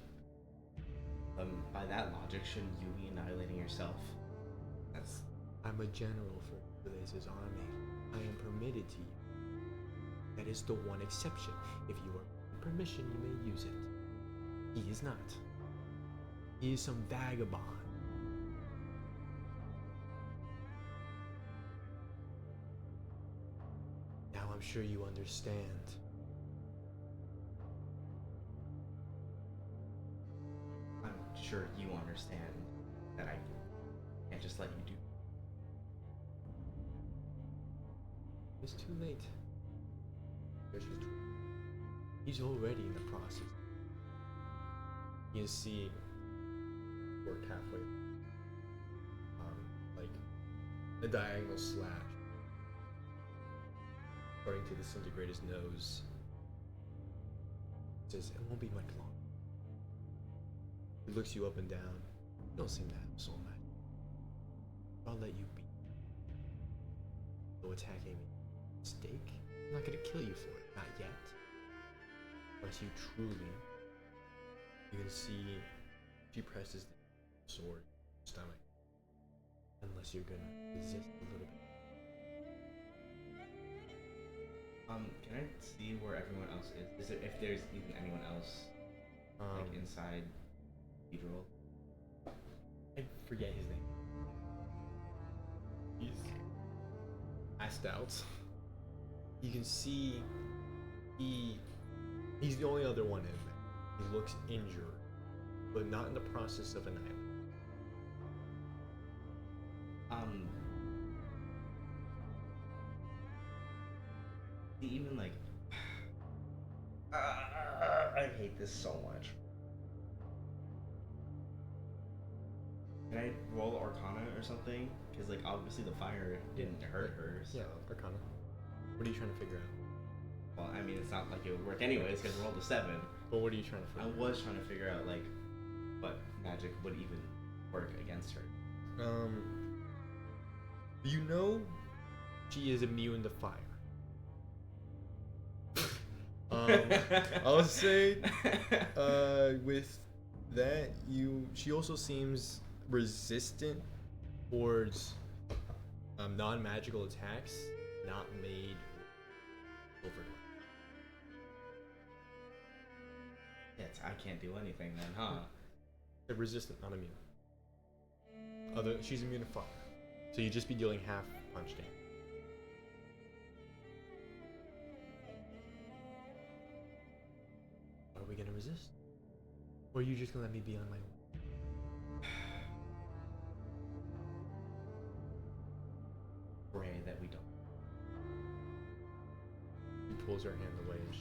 By that logic, shouldn't you be annihilating yourself? That's. I'm a general for this army. I am permitted to you. That is the one exception. If you are given permission, you may use it. He is not. He is some vagabond. Now I'm sure you understand. I'm sure you understand that I can't just let you do. It's too late. He's already in the process. You see, work halfway. A diagonal slash, starting to disintegrate his nose. He says, "It won't be much longer." He looks you up and down. You don't seem to have soul magic. I'll let you be. Though attacking me, mistake. I'm not gonna kill you for it, not yet. Unless you truly. You can see she presses the sword in her stomach. Unless you're gonna resist a little bit. Can I see where everyone else is? Is there, if there's even anyone else like inside Cathedral? I forget his name. He's passed out. You can see he's the only other one in there. He looks injured, but not in the process of annihilation. Even like, I hate this so much. Can I roll Arcana or something? Because like obviously the fire didn't hurt her. So. Yeah, Arcana. What are you trying to figure out? Well, I mean it's not like it would work anyways because I rolled a 7. But what are you trying to figure out? I was trying to figure out like what magic would even work against her. You know, she is immune to fire. I'll say, with that, she also seems resistant towards non-magical attacks not made with silver. Yes, I can't do anything then, huh? They're resistant, not immune. She's immune to fire, so you'd just be dealing half punch damage. Are we gonna resist? Or are you just gonna let me be on my own? Pray that we don't. She pulls her hand away and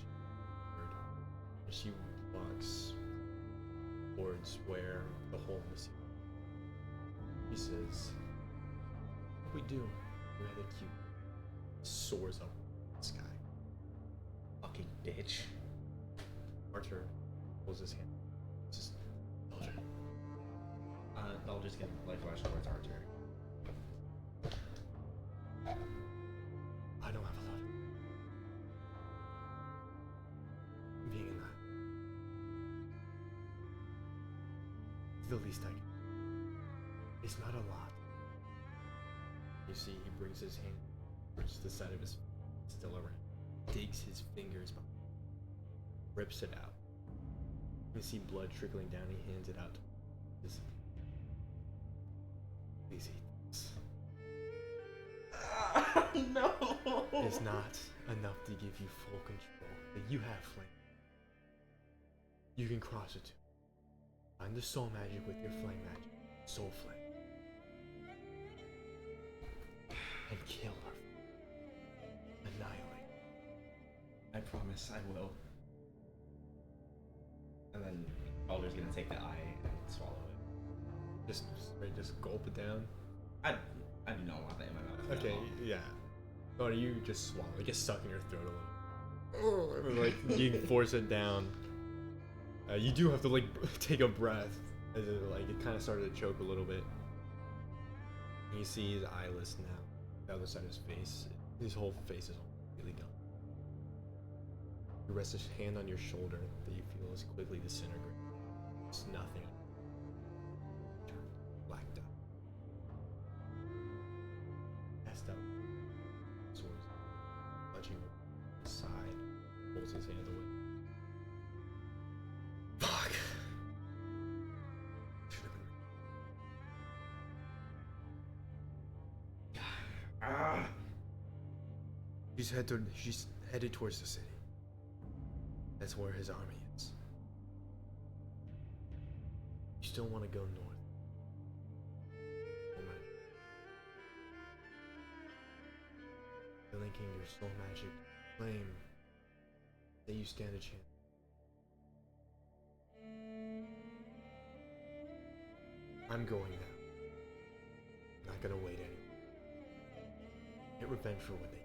she walks towards where the hole in the ceiling. He says, "What we do? Rather cute." Soars up in the sky. Fucking bitch. Archer pulls his hand. Just Daldur. I'll just get light flash towards Archer. I don't have a lot. Being in that. It's the least I can. It's not a lot. You see, he brings his hand towards the side of his still around. Digs his fingers behind. Rips it out. You see blood trickling down. He hands it out to his. Please eat this. No! It's not enough to give you full control, but you have flame. You can cross it too. Find the soul magic with your flame magic. Soul flame. And kill her. Annihilate. I promise I will. And then Baldur's gonna take the eye and swallow it. Just gulp it down. I do not want that in my mouth. Okay, no. yeah. Or you just swallow, like just suck in your throat a little. Like you force it down. You do have to like take a breath, as it kind of started to choke a little bit. You see he's eyeless now. The other side of his face, his whole face is completely gone. You rest his hand on your shoulder that you feel is quickly disintegrating. It's nothing. Blacked out. Passed out. Swords clutching his side, pulls his hand away. Fuck! Should have been. She's headed towards the city. That's where his army is. You still want to go north. You're linking your soul magic flame that you stand a chance. I'm going now. I'm not gonna wait anymore. get revenge for what they did.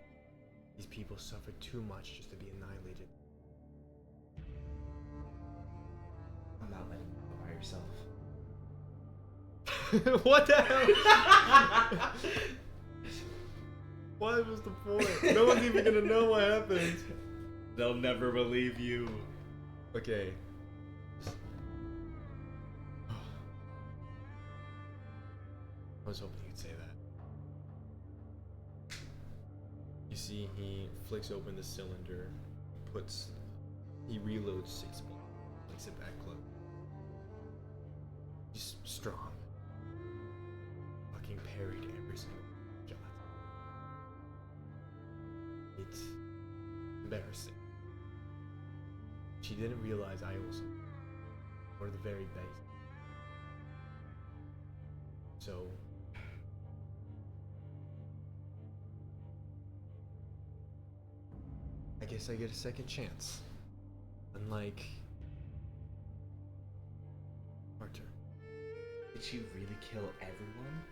These people suffered too much just to be annihilated. I'm not letting you go by yourself. What the hell? What was the point? No one's even gonna know what happened. They'll never believe you. Okay. I was hoping you'd say that. You see, he flicks open the cylinder, he reloads 6 bullets, makes it back close. He's strong. Fucking parried every single shot. It's embarrassing. She didn't realize I also were the very base. So I guess I get a second chance. Unlike Arthur. Did she really kill everyone?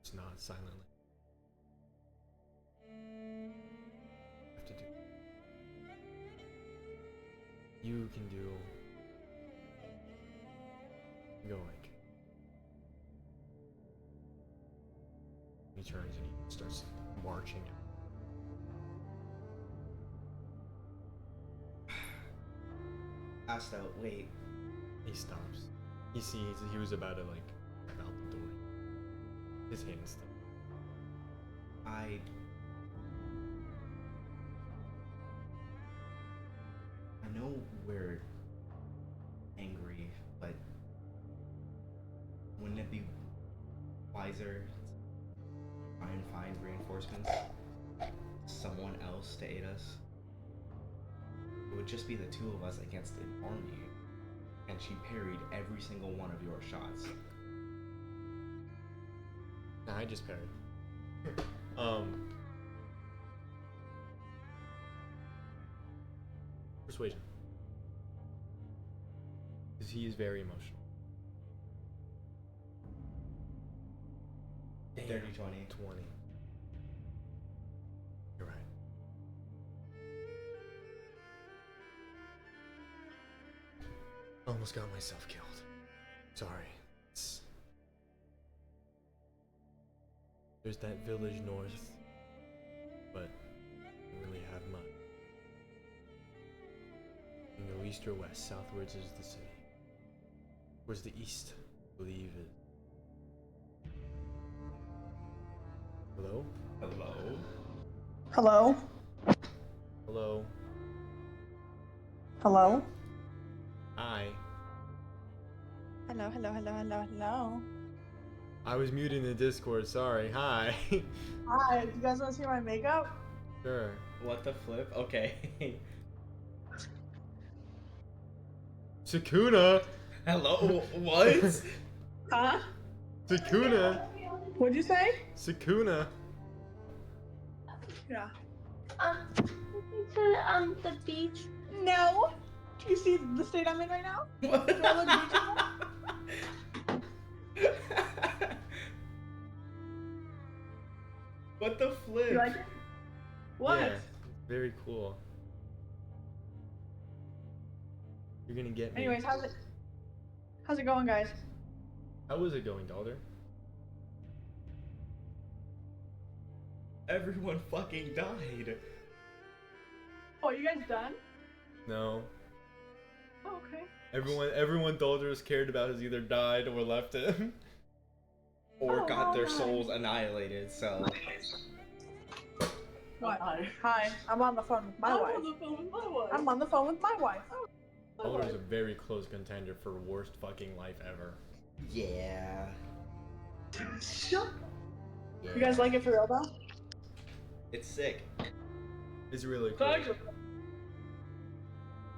It's not silently. Have to do. You can do. Going. He turns and he starts marching. Asta, wait. He stops. He sees he was about to like step out the door. His hands still. I know we're angry, but wouldn't it be wiser to try and find reinforcements? Someone else to aid us? It would just be the two of us against an army, and she parried every single one of your shots. Nah, I just parried. Persuasion. Because he is very emotional. 30, 20. 20. You're right. Almost got myself killed. Sorry. There's that village north, but I don't really have much. You can go east or west. Southwards is the city. Where's the east? I believe it. Hello? Hello? Hello? Hello? Hello? Hi. Hello, hello, hello, hello, hello. I was muting the Discord, sorry. Hi. Hi, you guys want to see my makeup? Sure. What the flip? Okay. Sakuna! Hello? What? Huh? Sakuna! What'd you say? Sakuna! Yeah. To the beach. No! You see the state I'm in right now? Do I look beautiful? What the flip? You like it? What? Yeah, it's very cool. You're gonna get me. Anyways, how's it going, guys? How was it going, Daldur? Everyone fucking died. Oh, you guys done? No. Oh, okay. Everyone Daldur's cared about has either died or left him. Or Oh, got their nice. souls annihilated, so. What? Hi, I'm on the phone with my wife. I'm on the phone with my wife. Daldur's a very close contender for worst fucking life ever. Yeah. You guys like it for real though? It's sick. It's really cool.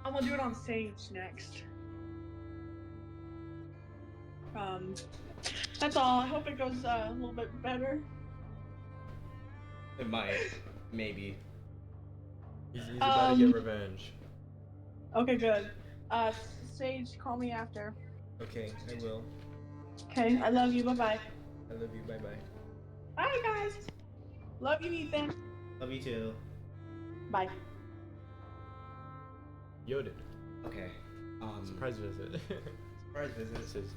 I'm gonna do it on Sage next. That's all. I hope it goes a little bit better. It might. Maybe. He's about to get revenge. Okay, good. Sage, call me after. Okay, I will. Okay, I love you. Bye bye. I love you. Bye bye. Bye, guys. Love you, Ethan. Love you too. Bye. Yoded. Okay. Surprise visit. Surprise visit. It says,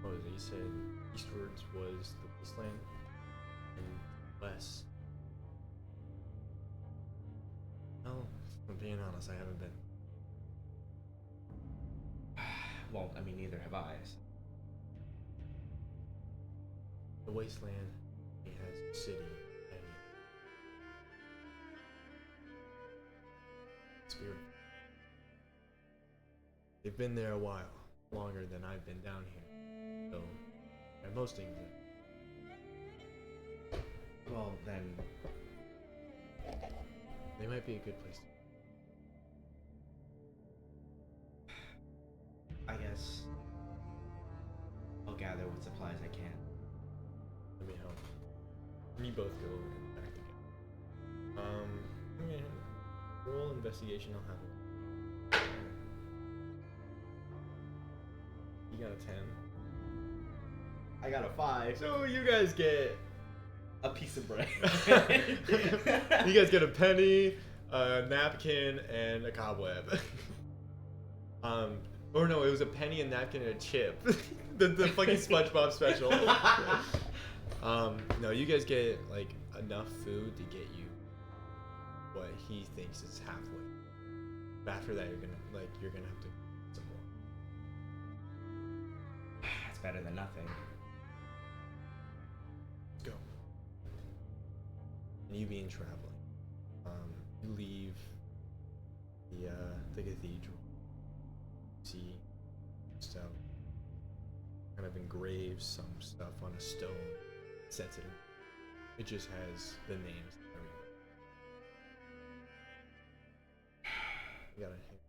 what was it? You said eastwards was the wasteland, and west. Well, if I'm being honest, I haven't been. Well, I mean, neither have I. So. The wasteland, it has a city and spirit. They've been there a while, longer than I've been down here. So, and most things. Well, then. They might be a good place to. I guess I'll gather what supplies I can. Let me help. And you both go back together. Okay. Roll investigation. I'll have it. You got a 10. I got a 5. So you guys get A piece of bread. you guys get a penny, a napkin, and a cobweb. Or no, it was a penny, a napkin, and a chip. the fucking SpongeBob special. No, you guys get like enough food to get you what he thinks is halfway. But after that, you're gonna have to get some more. That's better than nothing. Let's go. And you being traveling, you leave the cathedral. See stuff kind of engraves some stuff on a stone, sets it in. It just has the names and everything. You got a hair.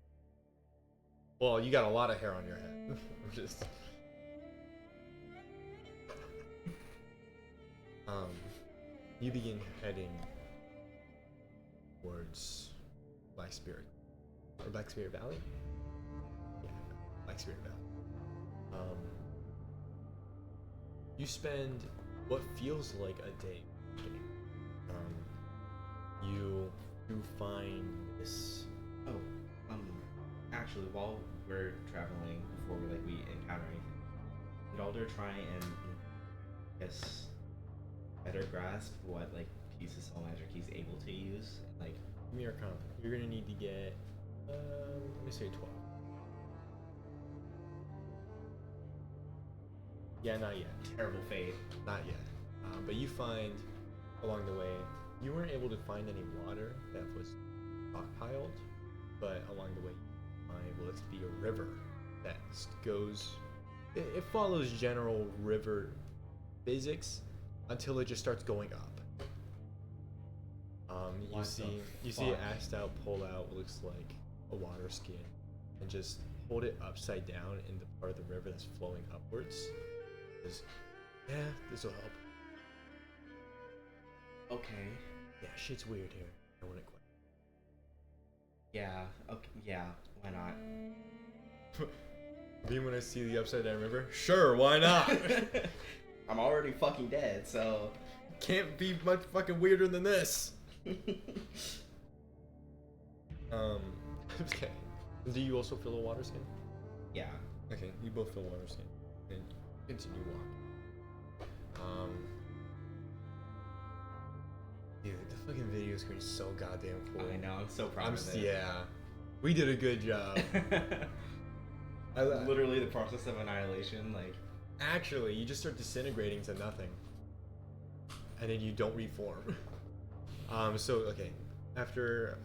Well, you got a lot of hair on your head. I'm just you begin heading towards Black Spirit Valley. Yeah, Black Spirit Valley. You spend what feels like a day. You find this. Oh, actually, while we're traveling, before we encounter anything, did Daldur try and guess better grasp what pieces soul magic he's able to use? Give me your Arcana. You're gonna need to get let me say 12. Yeah, not yet. Terrible fate. Not yet. But you find along the way, you weren't able to find any water that was stockpiled, but along the way, you find what looks to be a river that goes. It follows general river physics until it just starts going up. You see Astal pull out what looks like a water skin and just hold it upside down in the part of the river that's flowing upwards. Yeah, this will help. Okay. Yeah, shit's weird here. I wouldn't quite. Yeah. Okay. Yeah. Why not? Do you want to see the upside down river? Sure, why not? I'm already fucking dead, so can't be much fucking weirder than this. Okay. Do you also feel a water skin? Yeah. Okay, you both feel water skin. And you continue walking. Dude, the fucking video screen is so goddamn cool. I know, I'm so proud of it. Yeah. We did a good job. Literally the process of annihilation, Actually, you just start disintegrating to nothing. And then you don't reform. So, okay. After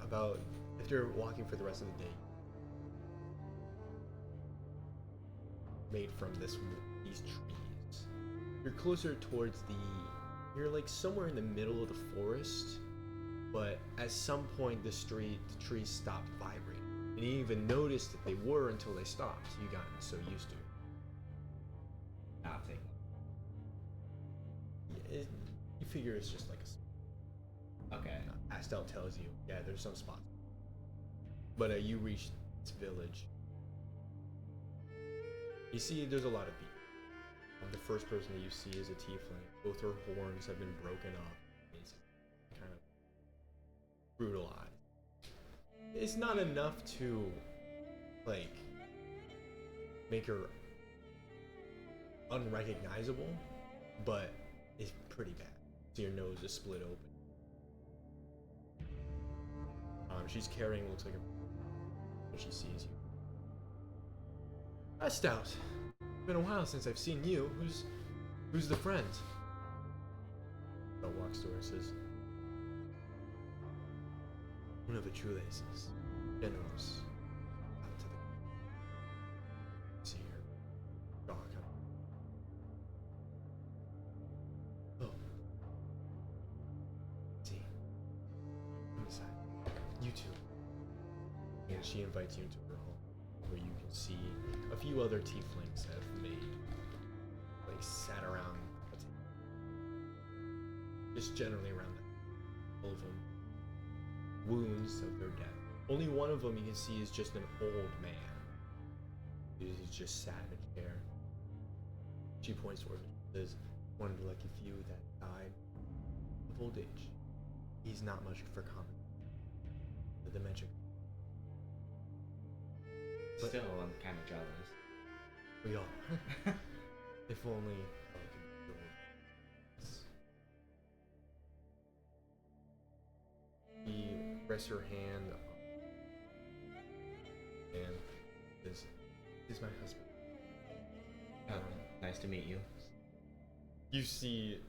walking for the rest of the day, made from these trees, you're closer towards you're somewhere in the middle of the forest, but at some point the trees stopped vibrating. And you didn't even notice that they were until they stopped. You got so used to it. Nothing. Yeah, you figure it's just Okay. Astel tells you, yeah, there's some spots. But you reach this village. You see, there's a lot of people. The first person that you see is a tiefling. Both her horns have been broken off. It's kind of brutalized. It's not enough to, like, make her unrecognizable, but it's pretty bad. So your nose is split open. She's carrying, looks like, when she sees you. That's Stout. Been a while since I've seen you. Who's the friend? Stout walks to her and says, one of the Truleses, generals, out to the see her. Dog. Oh. See. Come inside. You two. And she invites you into her home, where you can see a few other tieflings have made, like, sat around a table. Just generally around that. All of them wounds of their death. Only one of them you can see is just an old man. He's just sat in a chair. She points toward him and says, one of the lucky few that died of old age. He's not much for comment. The dementia. But still, I'm kind of jealous. We are. If only. He rests her hand and says, "This is my husband." Nice to meet you. You see,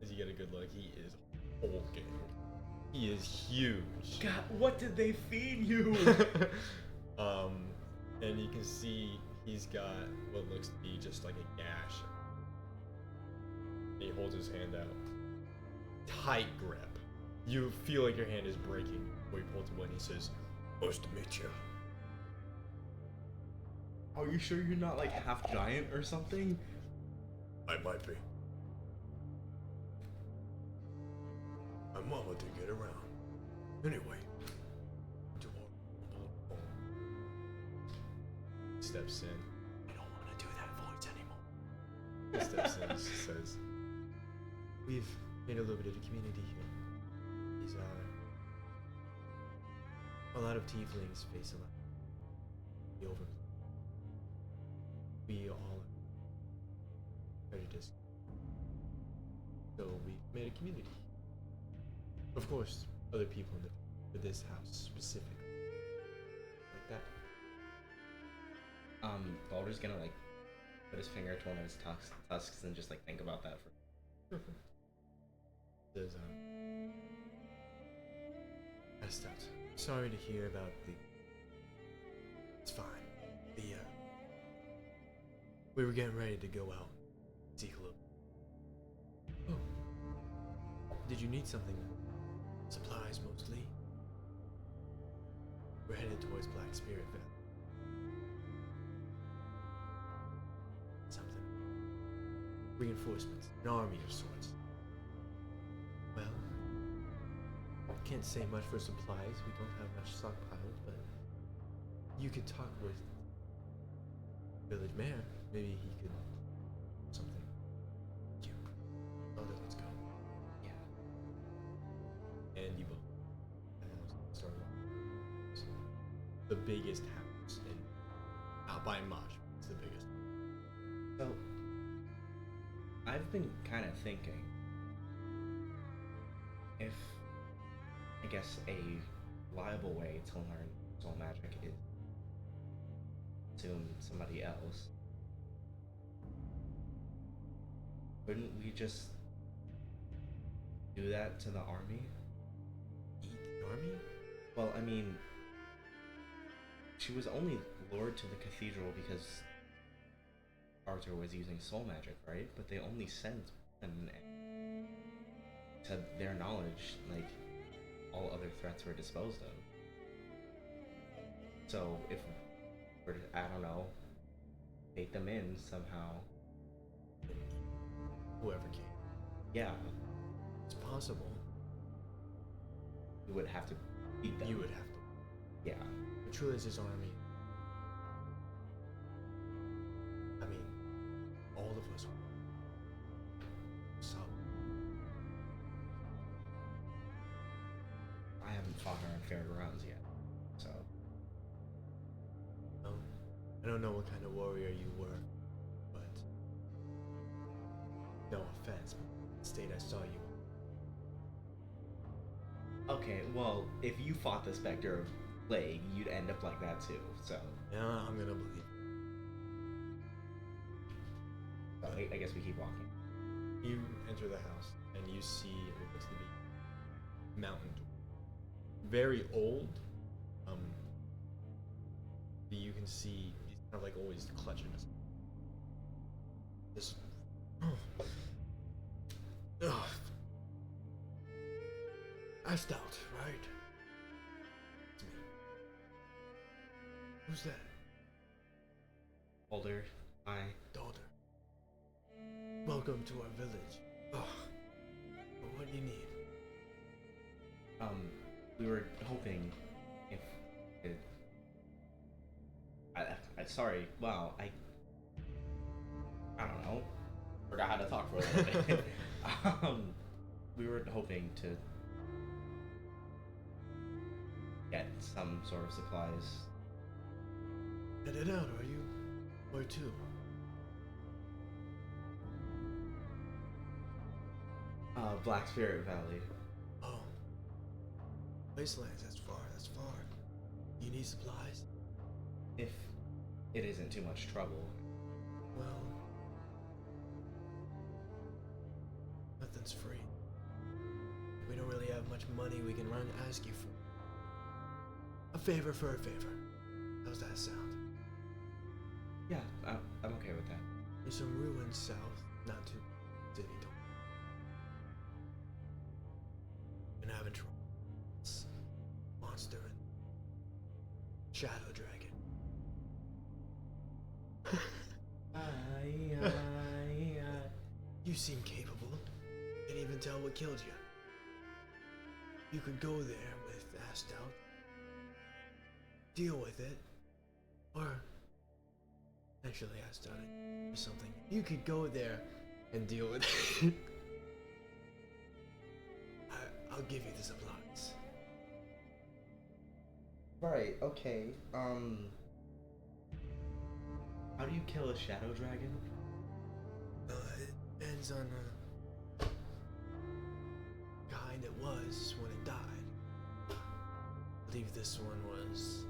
as you get a good look, he is hulking. He is huge. God, what did they feed you? And you can see he's got what looks to be just like a gash. And he holds his hand out. Tight grip. You feel like your hand is breaking before he pulls it away and he says, "Nice to meet you." Are you sure you're not like half giant or something? I might be. My mama did get around. Anyway, steps in. I don't want to do that voice anymore. He steps in and says, "We've made a little bit of a community here. These are a lot of tieflings face a lot of over. We all are prejudiced. So we made a community. Of course, other people in this house specifically. Like that." Daldur's gonna like put his finger to one of his tusks and just like think about that for. Says, Stout, sorry to hear about the. It's fine. We were getting ready to go out, seek a little. Oh, did you need something? Supplies mostly. We're headed towards Black Spirit Valley. Something. Reinforcements, an army of sorts. Well, can't say much for supplies. We don't have much stockpiled, but you could talk with village mayor. Maybe he could something. Cute. Oh, let's go. Yeah. And you both start walking. The biggest house in, not by much, it's the biggest. So, I've been kind of thinking if, I guess, a viable way to learn soul magic is consume somebody else. Couldn't we just do that to the army? Eat the army? Well, I mean, she was only lured to the cathedral because Arthur was using soul magic, right? But they only sent an to their knowledge, like, all other threats were disposed of. So if we're, I don't know, bait them in somehow. Whoever came. Yeah, It's possible. we would have to beat them. You would have to. Yeah. But Trulis' army. I mean, all of us fairgrounds yet. So I don't know what kind of warrior you were, but no offense, but the state I saw you. okay, well, if you fought the Spectre of Plague, you'd end up like that too. So Yeah, I'm gonna believe. I guess we keep walking. You enter the house and you see what looks to be mountain door. Very old. You can see he's kind of like always clutching us. This. I stout, right? It's me. Who's that? Older, Daldur. Welcome to our village. Oh, what do you need? We were hoping if it. Sorry. Wow. I don't know. Forgot how to talk for a little bit. We were hoping to get some sort of supplies. Headed out, are you? Where to? Black Spirit Valley. Oh. Wastelands, that's far. You need supplies? If it isn't too much trouble. Well, nothing's free. We don't really have much money we can run ask you for. A favor for a favor. How's that sound? Yeah, I'm okay with that. There's some ruins south, not too city. Been having trouble. Monster and shadow dragon. You seem capable. Can't even tell what killed you. You could go there with Asked Out, deal with it, or actually Asked Out or something. You could go there and deal with it. I'll give you the supplies. Right, okay. How do you kill a shadow dragon? It depends on the kind it was when it died. I believe this one was.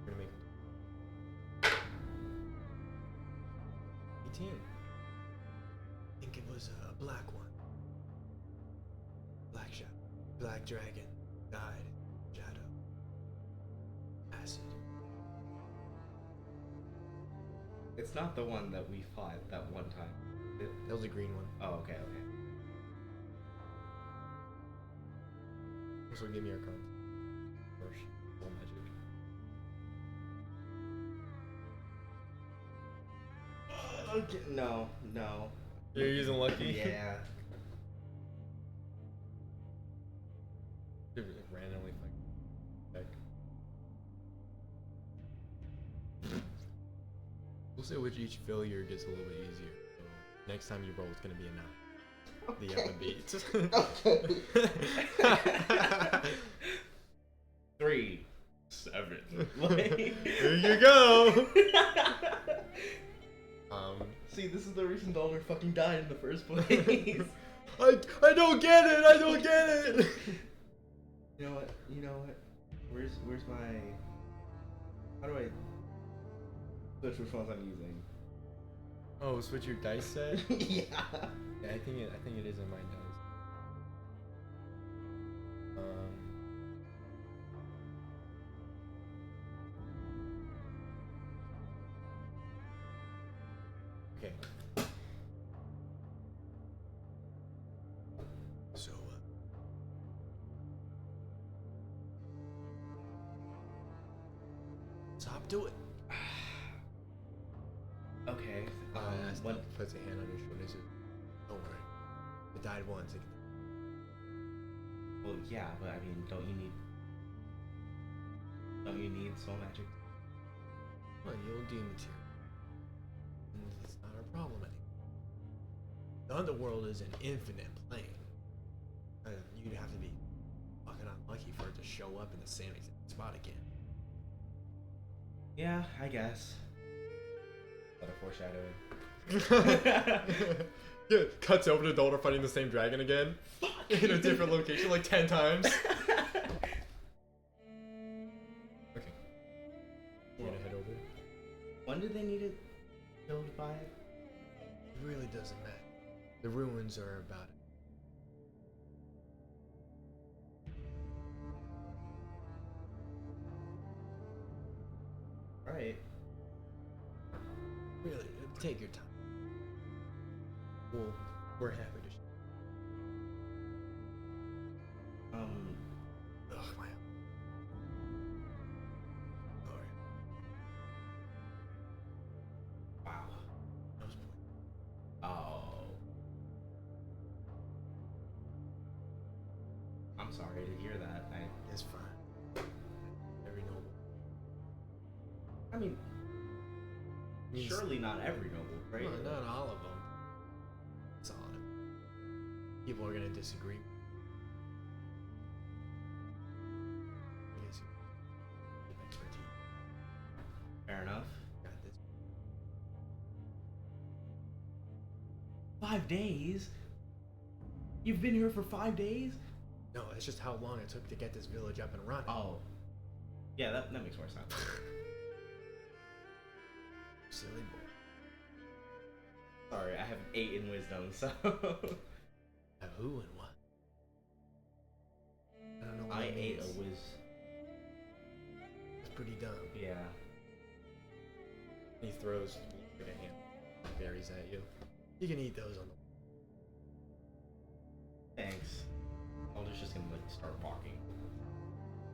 We're gonna make 18. I think it was a black one. Black shadow. Black dragon died. Shadow. Acid. It's not the one that we fought that one time. That was a green one. Oh, okay. Also, give me your card. First, full magic. Okay, no. You're using lucky? Yeah. Randomly like. We'll say which each failure gets a little bit easier. So next time you roll, it's gonna be a 9. Okay. The other beats. Okay. 3, 7. Here you go. See, this is the reason Daldur fucking died in the first place. I don't get it. I don't get it. You know what? Where's my? How do I switch which ones I'm using? Oh, switch your dice set. Yeah. Yeah, I think it is in my dice. Okay. So, let's hop to it. Okay. One puts a hand on your shoulder and says, "Don't worry, it died once." Well, yeah, but I mean, don't you need soul magic? Well, you'll do material. And it's not our problem anymore. The Underworld is an infinite plane. You'd have to be fucking show up in the same exact spot again. Yeah, I guess. A lot of foreshadowing. Yeah, cuts over to Daldur fighting the same dragon again. In a different location, like 10 times. Okay. You gonna head over there? When did they need it killed by it? It really doesn't matter. The ruins are about it. Right. Really, take your time. Well, we're happy to Ugh, my... Sorry. Wow. That was point. Oh. I'm sorry to hear that. It's fine. Every noble. I mean, Means- surely not every noble, right? No, not all of them. It's all of them. People are gonna disagree. I guess you keep expertise. Fair enough. Got this. 5 days? You've been here for 5 days? No, that's just how long it took to get this village up and running. Oh. Yeah, that makes more sense. Silly boy. Sorry, I have 8 in wisdom, so... Who and what? I don't know what I it ate means. a whiz. It's pretty dumb. Yeah. He throws like a hand berries at you. You can eat those on the... Thanks. Alder's just gonna, like, start walking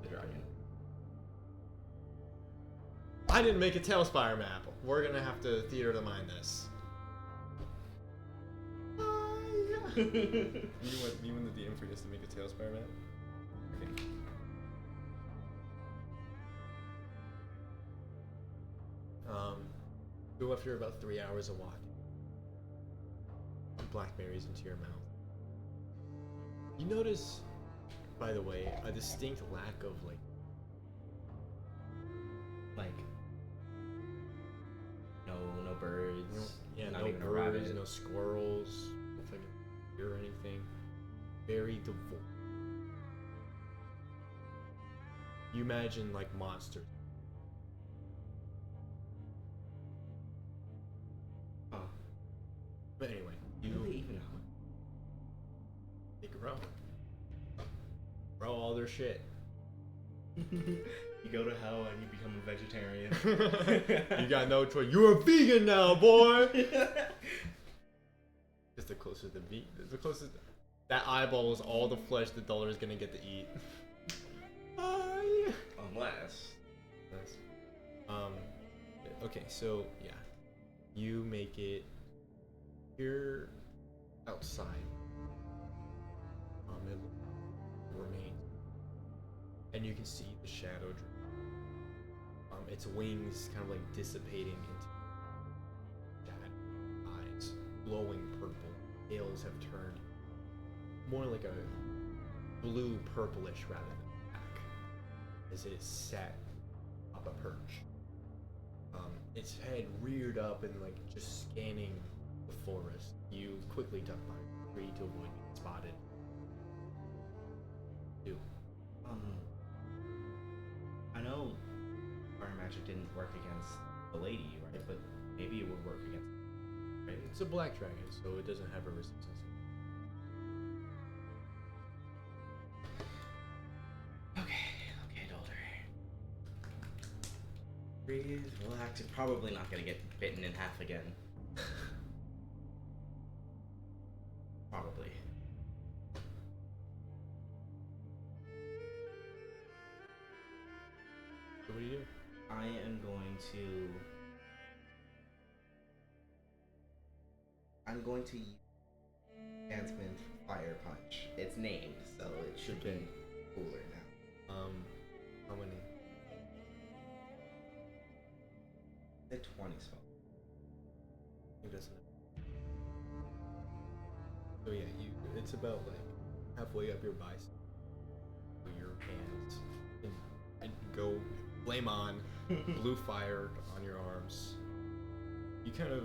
the dragon. I didn't make a Tailspire map. We're gonna have to theater to mind this. You and the DM for us to make a Tailspire map? Okay. Go after about 3 hours of walking. Blackberries into your mouth. You notice, by the way, a distinct lack of like no birds. Not no even a birds, rabbit. no squirrels, no fucking deer or anything. Very devoid. You imagine like monsters. Huh. But anyway, Do they even know? they grow. Grow all their shit. You go to hell and you become a vegetarian. You got no choice. You're a vegan now, boy. It's the closest the closest. That eyeball is all the flesh that Daldur is gonna get to eat. Unless. Okay, so yeah, you make it. You're outside. It remains, and you can see the shadow. Its wings kind of like dissipating into shadow eyes, glowing purple. Scales have turned more like a blue purplish rather than black, as it is set up a perch. Its head reared up and like just scanning the forest. You quickly duck behind a tree to avoid being spotted. I know fire magic didn't work against the lady, right? But maybe it would work against her, right? It's a black dragon, so it doesn't have a resistance. Okay, Daldur. Breathe, relax. You're probably not gonna get bitten in half again. Probably. So what do you do? I am going to. I'm going to use enhancement Fire Punch. It's named, so it should Okay. be cooler now. How many? The 20 spell. It doesn't. So yeah, it's about like halfway up your bicep. With your hands flame on, blue fire on your arms. You kind of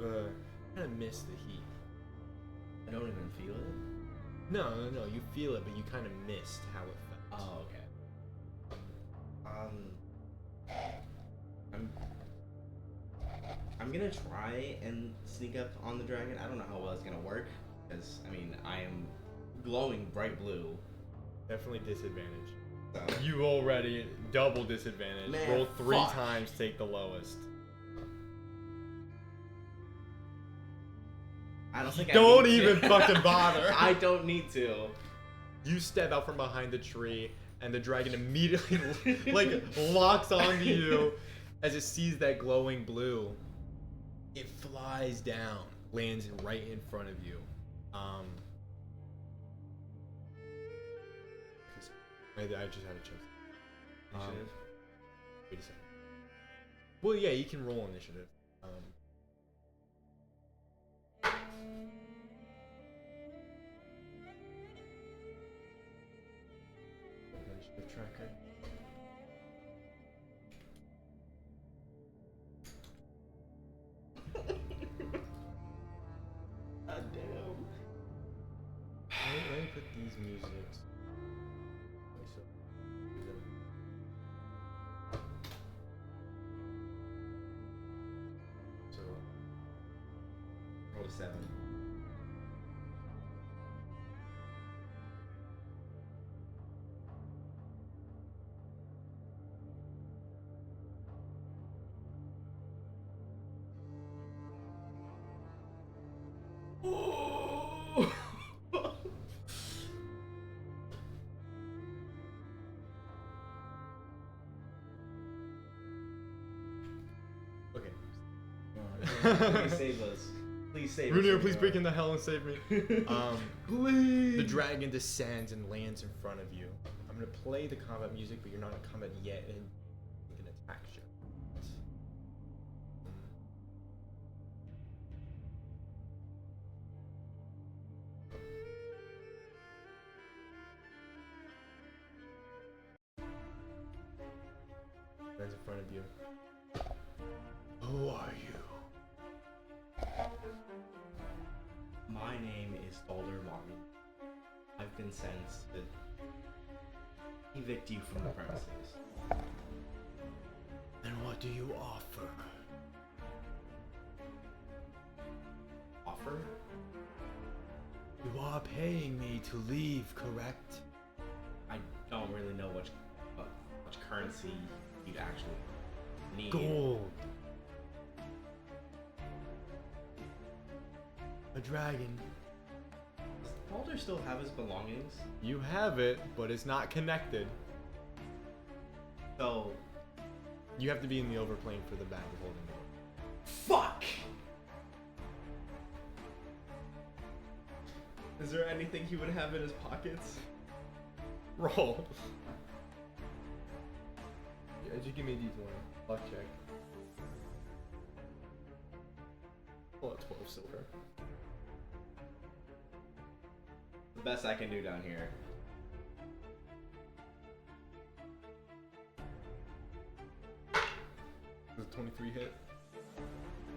miss the heat. I don't even feel it. No, you feel it, but you kind of missed how it felt. Oh, okay. I'm gonna try and sneak up on the dragon. I don't know how well it's gonna work, because I mean I am glowing bright blue. Definitely disadvantage. So. You already double disadvantage. Man, Roll 3 fuck. times, take the lowest. I don't think Don't I need even to. fucking bother. I don't need to. You step out from behind the tree, and the dragon immediately like locks onto you as it sees that glowing blue. It flies down, lands right in front of you. I just had to check. Initiative? Wait a second. Well, yeah, you can roll initiative. Initiative tracker. God damn. Let me put these musics. So, Roll a 7. okay. Please save us. Please save us. Runir, please break into hell and save me. Please. The dragon descends and lands in front of you. I'm gonna play the combat music, but you're not in combat yet, and you can attack you. Lands in front of you. Who are you? My name is Daldur. I've been sent to evict you from the premises. And what do you offer? Offer? You are paying me to leave, correct? I don't really know which currency you'd actually need. Gold. A dragon. Does Daldur still have his belongings? You have it, but it's not connected. So, You have to be in the overplane for the bag of holding it. fuck! Is there anything he would have in his pockets? Roll. Yeah, just give me a d20. Luck check. Pull out 12 silver. The best I can do down here. Does a 23 hit?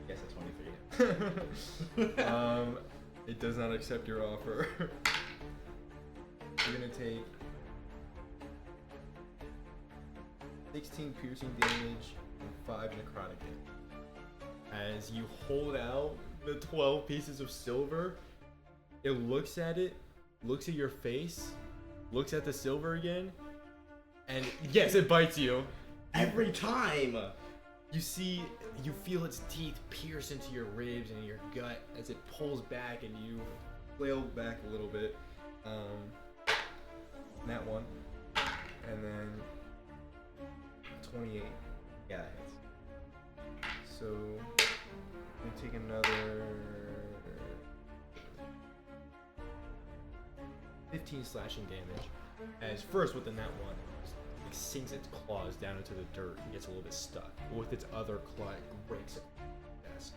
Yes, a 23. It does not accept your offer. You're gonna take 16 piercing damage and 5 necrotic damage. As you hold out the 12 pieces of silver, it looks at it, looks at your face, looks at the silver again, and yes, it bites you. Every time! You feel its teeth pierce into your ribs and your gut as it pulls back and you flail back a little bit. That one. And then 28. Yeah, that hits. So, I'm gonna take another 15 slashing damage. As first with the net one, it sinks its claws down into the dirt and gets a little bit stuck. With its other claw, it breaks it. Desk.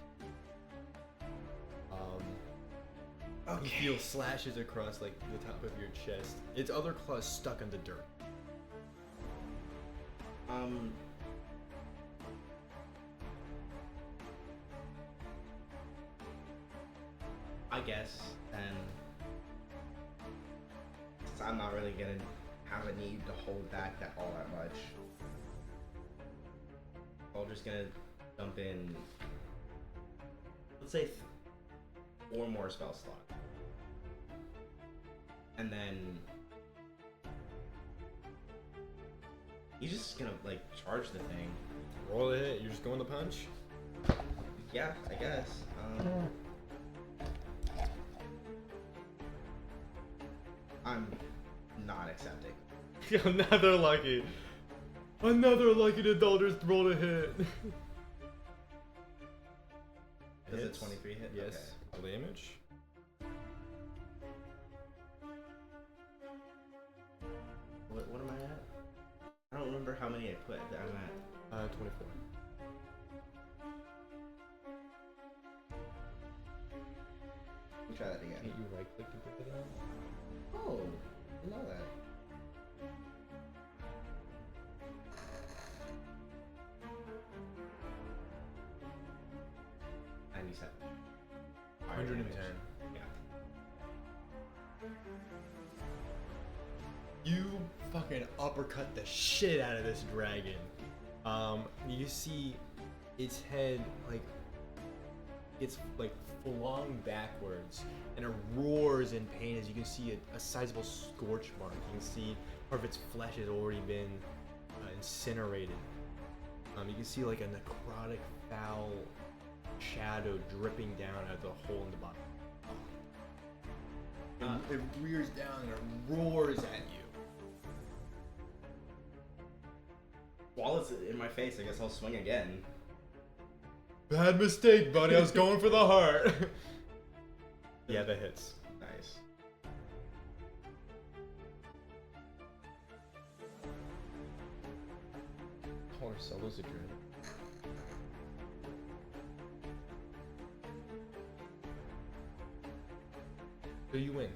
You feel slashes across like the top of your chest. Its other claw is stuck in the dirt. guess then, since I'm not really gonna have a need to hold back all that much, I'm just gonna dump in, let's say 4 more spell slots, and then he's just gonna like charge the thing. Roll a hit. You're just going to punch. Yeah, I guess. I'm not accepting. Another lucky. Another lucky to Daldur's roll a hit. Does it Hits. 23 hit? Yes. Okay. Damage. What am I at? I don't remember how many I put. I'm at 24. Let me try that again. Can't you right click to pick it up? Oh, I know that. $97. 110. Yeah. You fucking uppercut the shit out of this dragon. You see its head it's flung backwards and it roars in pain as you can see a sizable scorch mark. You can see part of its flesh has already been incinerated. You can see like a necrotic foul shadow dripping down out of the hole in the bottom. It rears down and it roars at you. While it's in my face, I guess I'll swing again. Bad mistake, buddy. I was going for the heart. Yeah, that hits. Nice. Call her Solo's a dread. So you win.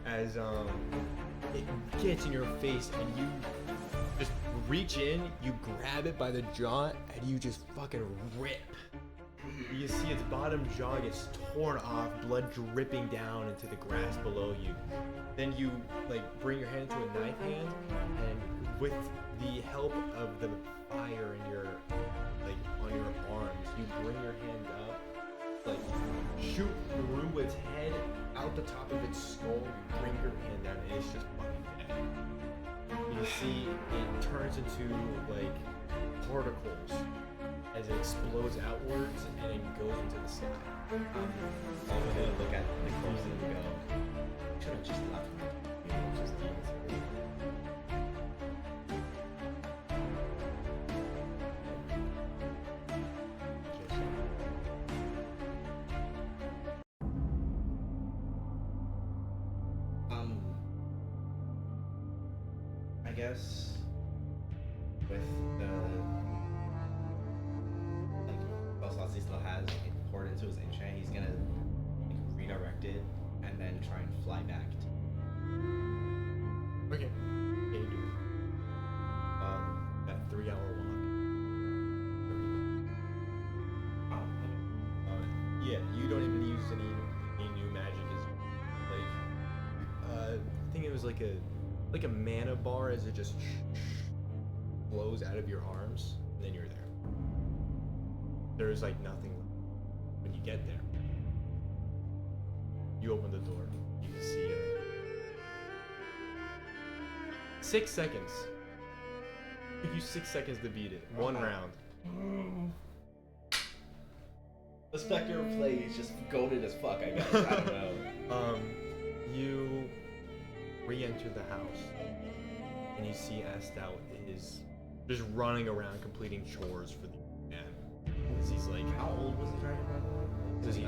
As it gets in your face and you just reach in, you grab it by the jaw, and you just fucking rip. You see its bottom jaw gets torn off, blood dripping down into the grass below you. Then you bring your hand into a knife hand, and with the help of the fire in your on your arms, you bring your hand up, shoot through its head, out the top of its skull. You bring your hand down, and it's just fucking dead. You see it turns into particles as it explodes outwards and it goes into the sky. I'm gonna look at the corpse and go, should have just left me. Just I guess with the spell slots he still has poured into his enchant, he's gonna redirect it and then try and fly back. Okay. Yeah, you do it. That 3-hour walk. Yeah, you don't even use any new magic. I think it was like a mana bar as it just flows out of your arms, and then you're there. There's nothing left. When you get there, you open the door. You can see 6 seconds. It took you 6 seconds to beat it. One round. The Spectre of Plague is just goated as fuck, I guess. I don't know. You re-enter the house, and you see Astout is just running around completing chores for the man. As he's How old was the dragon, by the way? does he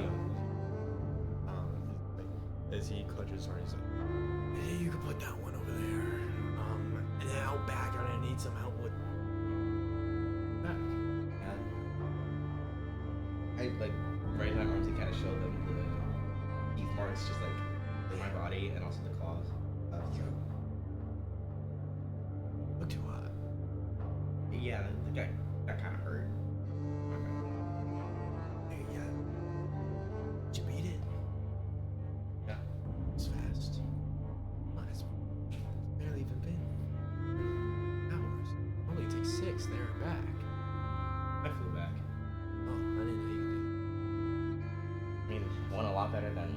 as he clutches his heart, he's like, hey, you can put that one over there. And then out back, I'm gonna need some help with that. I right my arms and kind of show them the teeth marks, just in my body and also the claws. Look too hot. Yeah, that kind of hurt. Hey, yeah. Did you beat it?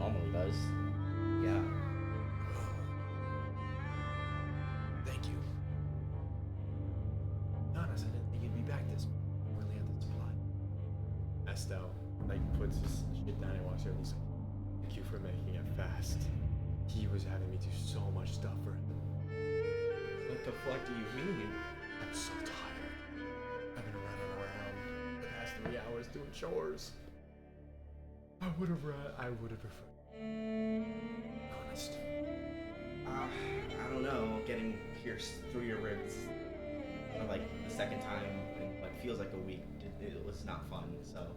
normally does. Yeah. Thank you. To be honest, I didn't think you'd be back this early at the supply. Estelle, like, puts his shit down and walks over and he's like, thank you for making it fast. He was having me do so much stuff for him. What the fuck do you mean? I'm so tired. I've been running around the past 3 hours doing chores. I would have preferred. Honest. I don't know. Getting pierced through your ribs for like the second time in what feels like a week. It was not fun. So.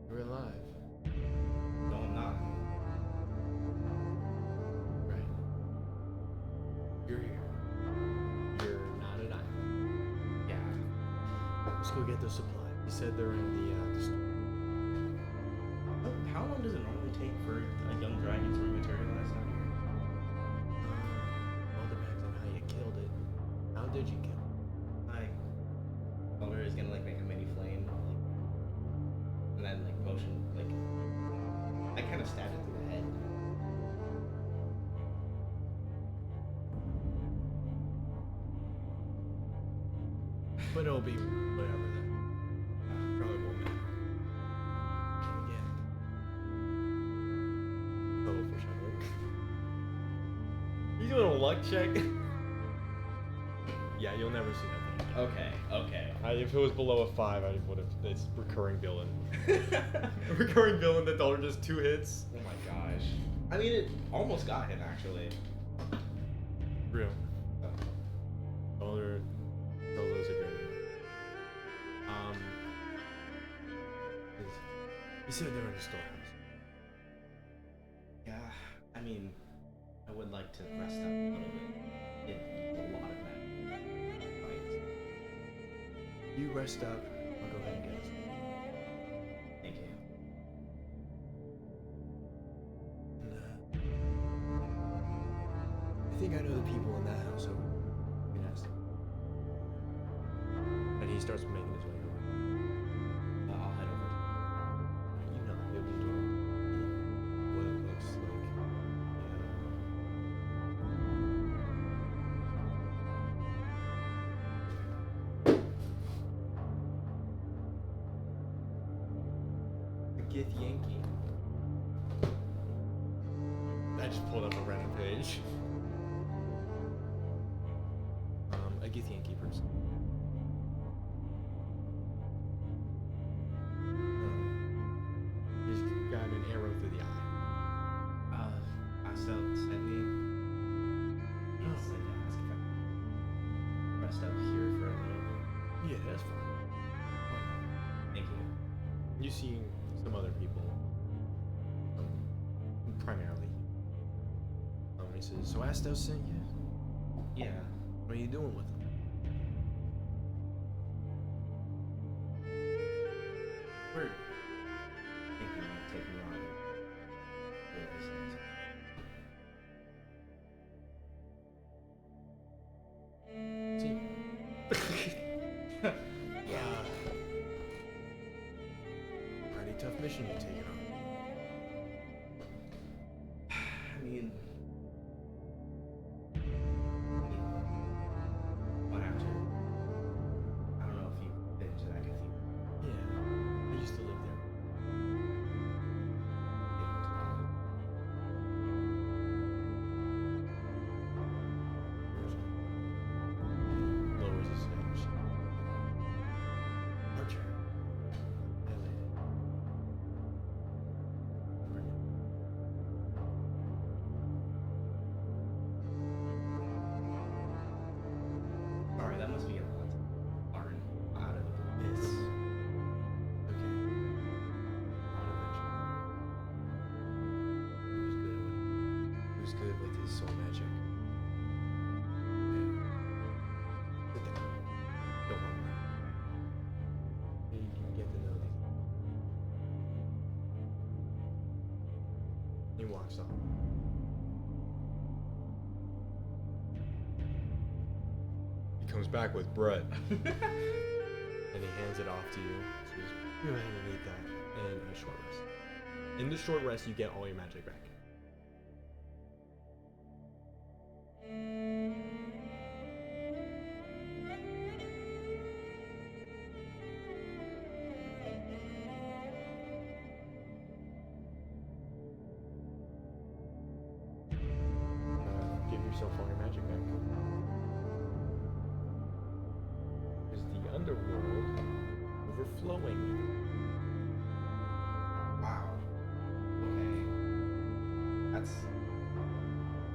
You're alive. No, I'm not. Right. You're here. You're not an island. Yeah. Let's go get those supplies. He said they're in the store. How long does it normally take for a young dragon to rematerialize out here? All depends on how you killed it. How did you kill it? Like, Daldur is gonna like make a mini flame, like, and then like motion, like, I kind of stabbed it through the head. But it'll be whatever then. Probably won't matter. And again. Oh, foreshadowing. You doing a luck check? Yeah, you'll never see that thing again. Okay. If it was below a 5, I would have. It's recurring villain. Recurring villain that Daldur does 2 hits. Oh my gosh. I mean, it almost got him actually. Real. Daldur solos a dragon. He said they're in the storehouse. Yeah, I mean, I would like to rest up a little bit. Did a lot of that fights. You rest up. I'll go ahead and get us. Thank you. I think I know the people in that house over. You can ask them. And he starts making his way over. I'll head over. You know, it will do what it looks like. Yeah. Gith Yankee. I just pulled up a random page. A Gith Yankee person. He's got an arrow through the eye. Astel sent me. He said to ask if I could rest out here for a little. Yeah, that's fine. Thank you. You see some other people, primarily. He says, "So Astel sent you? Yeah. What are you doing with him?" We're thinking of taking on See? Yeah. Pretty tough mission you're taking on. I mean, one after. I don't know if you've been to that cathedral. Yeah, I used to live there. Lowers his head. Archer. Highlighted. Bring it. Sorry, that must be a lot to learn out of the blue. It's okay. I'll eventually. He was good with his soul magic. Yeah. Sit down. Don't want to. You can get to know these. He walks off. He comes back with bread. And he hands it off to you. Says, go ahead and eat that and a short rest. In the short rest, you get all your magic back. Give yourself all your magic back. Is the underworld overflowing with it? Wow. Okay. That's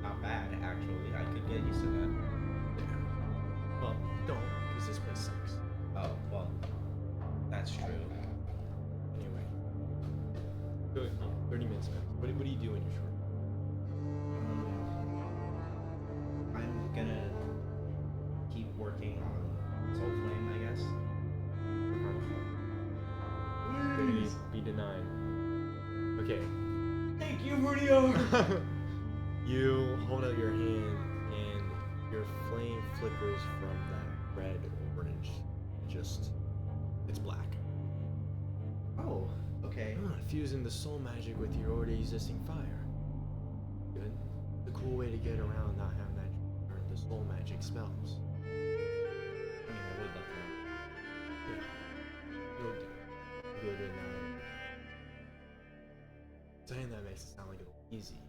not bad, actually. I could get used to that. Yeah. Well, don't, because this place sucks. Oh, well, that's true. Anyway. Good. 30 minutes now. What do you do in your short? I'm gonna keep working on Soul Flame, I guess. Please be denied. Okay. Thank you for the offer! You hold out your hand, and your flame flickers from that red orange. It's black. Oh, okay. Fusing the soul magic with your already existing fire. Good. It's a cool way to get around not having that turn the soul magic spells. I mean, I would love that. Yeah. You'll do it. You'll do it now. Saying that makes it sound like it's easy.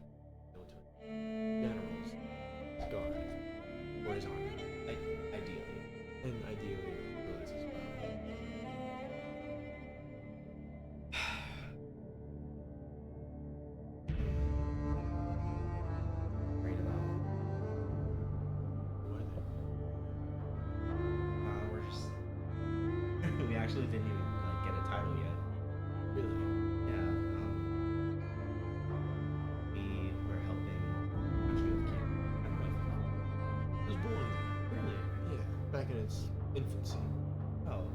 Go to generals, guards, or his army. Ideally. And ideally, villages as well. Great about. What are they? We're just. We actually didn't even get a title yet. Really? Yeah. We were helping country of camp. I don't know. It was born Really? yeah, back in its infancy. Oh.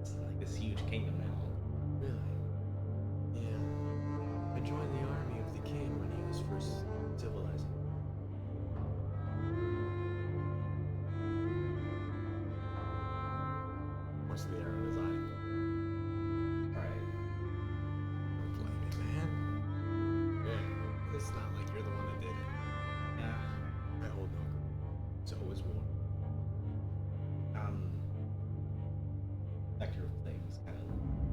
It's like this huge kingdom now. Really? Yeah. I joined the army of the king when he was first civilizing. Mostly there on his island. Alright. Don't blame me, man. Yeah. It's not like you're the one that did it. Yeah. I hold no grudge. So it was war. Vector of things kind of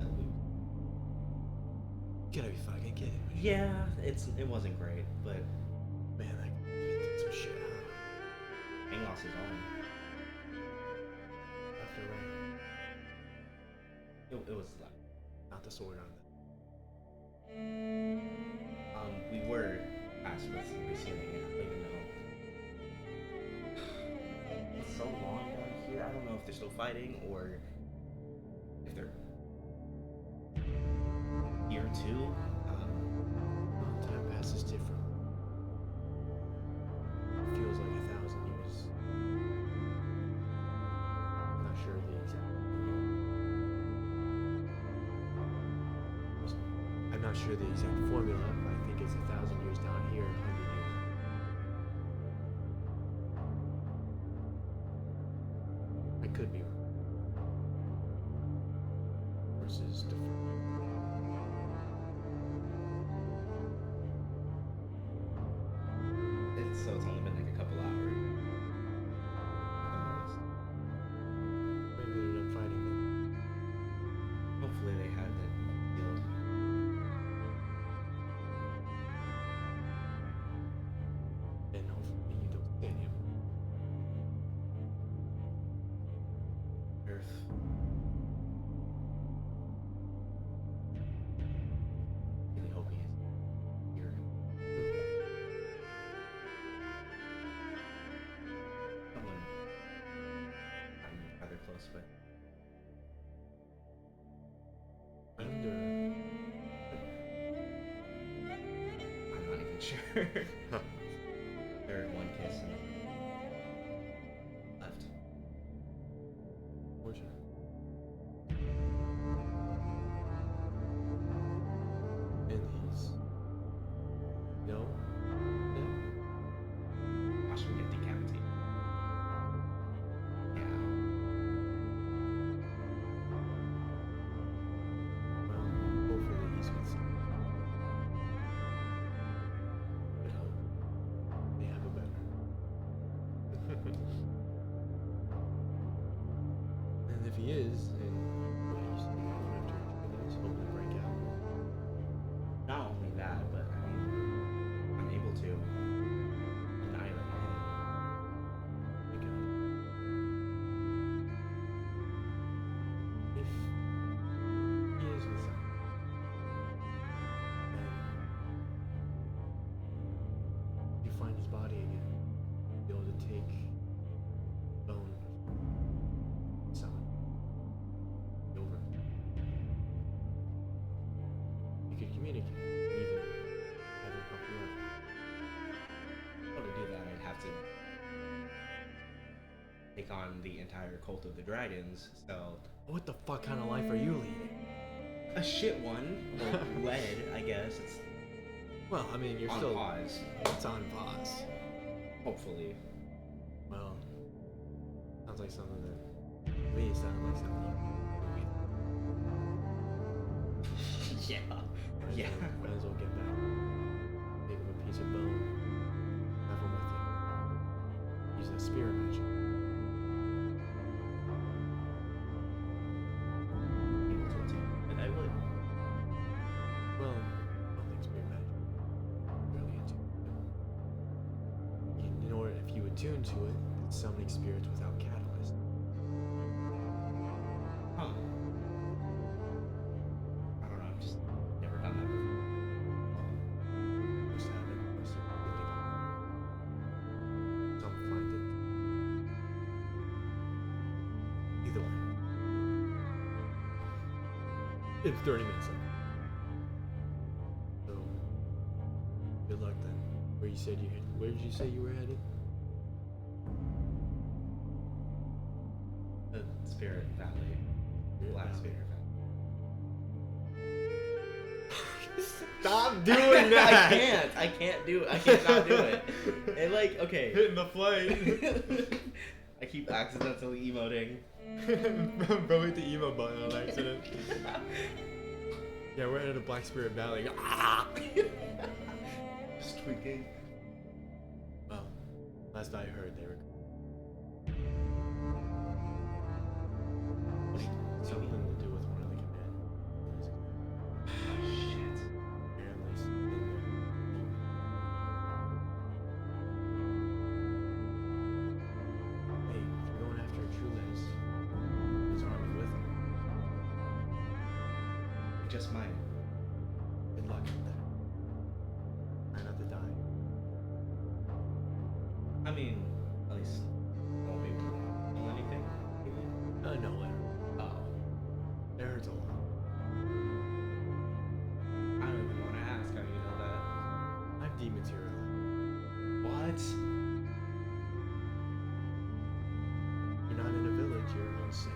loose. You gotta be fucking kidding me. Yeah, it wasn't great, but Man, that could did some shit, huh? King lost his arm. After rain. It was like Not the sword on that. we were tasked with receiving it, even though it's so long down here. I don't know if they're still fighting or if they're here too. Well, time passes differently. It feels like 1,000 years. I'm not sure the exact. I'm not sure the exact formula, but I think it's 1,000 years down here and 100 years. I could be wrong. Versus different. So it's only been like a couple hours. At most. Maybe they're done fighting then. Hopefully they had it healed. And hopefully you don't stand him. Earth. Really hope he is here. Someone I'm rather close with. Under. I'm not even sure. They're one kiss and left. Fortunate. And he's. No? No? Watch him get decapitated. Yeah. Well, he is, and you still going after Achilles, hoping to break out. Not only that, but I mean, I'm able to annihilate him. My God. If he is with someone, and you find his body again, you'll be able to take bone summon over. You could communicate, even have him help you out. Well, to do that, I'd have to take on the entire cult of the dragons. So What the fuck kind of life are you leading? a shit one, or led, I guess. It's Well, I mean, you're on still. pause. It's on pause. Hopefully. Well, sounds like something that. To me, it sounded like something you. Yeah. Might as Yeah. well- Might as well get back. Take him a piece of bone. Have him with you. Use that spirit magic. Able to attain. And I would. Well, I don't think spirit magic is really attuned to. In order, if you attune to it, it's summoning spirits without catalyst. Huh. I don't know. I've just never done that before. Most have it. Most are really bad. Some find it. Either way. It's 30 minutes left. So, good luck then. Where you said you had, where did you say you were headed? The Spirit Valley. Black Spirit Valley. Stop doing that! I can't do it. I can't not do it. And like, okay. Hitting the flame. I keep accidentally emoting. Bro hit the emo button on accident. Yeah, we're at a Black Spirit Valley. Ah! Just tweaking. Well, last I heard, they were something to do with one of the commanders. Shit. Apparently, something there. Hey, if you're going after Trules, his army with him. Just might. Good luck with that. Try not to die. I mean, at least I won't be able to do anything. Maybe. No, it Oh. it hurts a lot. I don't even want to ask how you know that. I've dematerialized. What? You're not in a village, you're unsafe.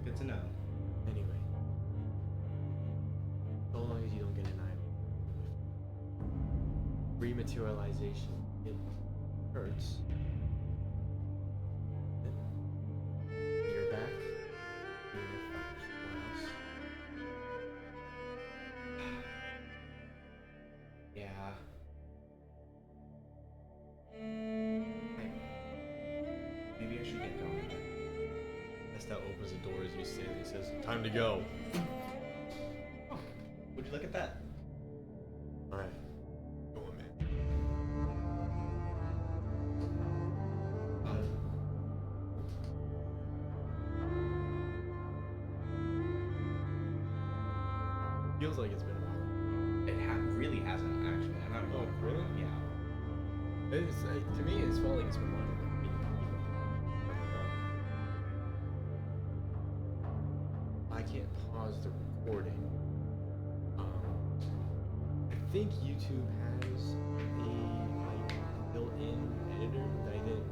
Good to know. Anyway. So long as you don't get an eye. Rematerialization. It hurts. You're back. You're somewhere else. Yeah. Maybe I should get going. Estelle opens the door as you say it. He says, "Time to go." Oh, would you look at that? Alright. Go on, man. Feels like it's been a while. It really hasn't actually. I'm not Oh, going. really? Yeah. It's, to me, it's felt like it's been longer than me. I can't pause the recording. I think YouTube has a like built-in editor that I didn't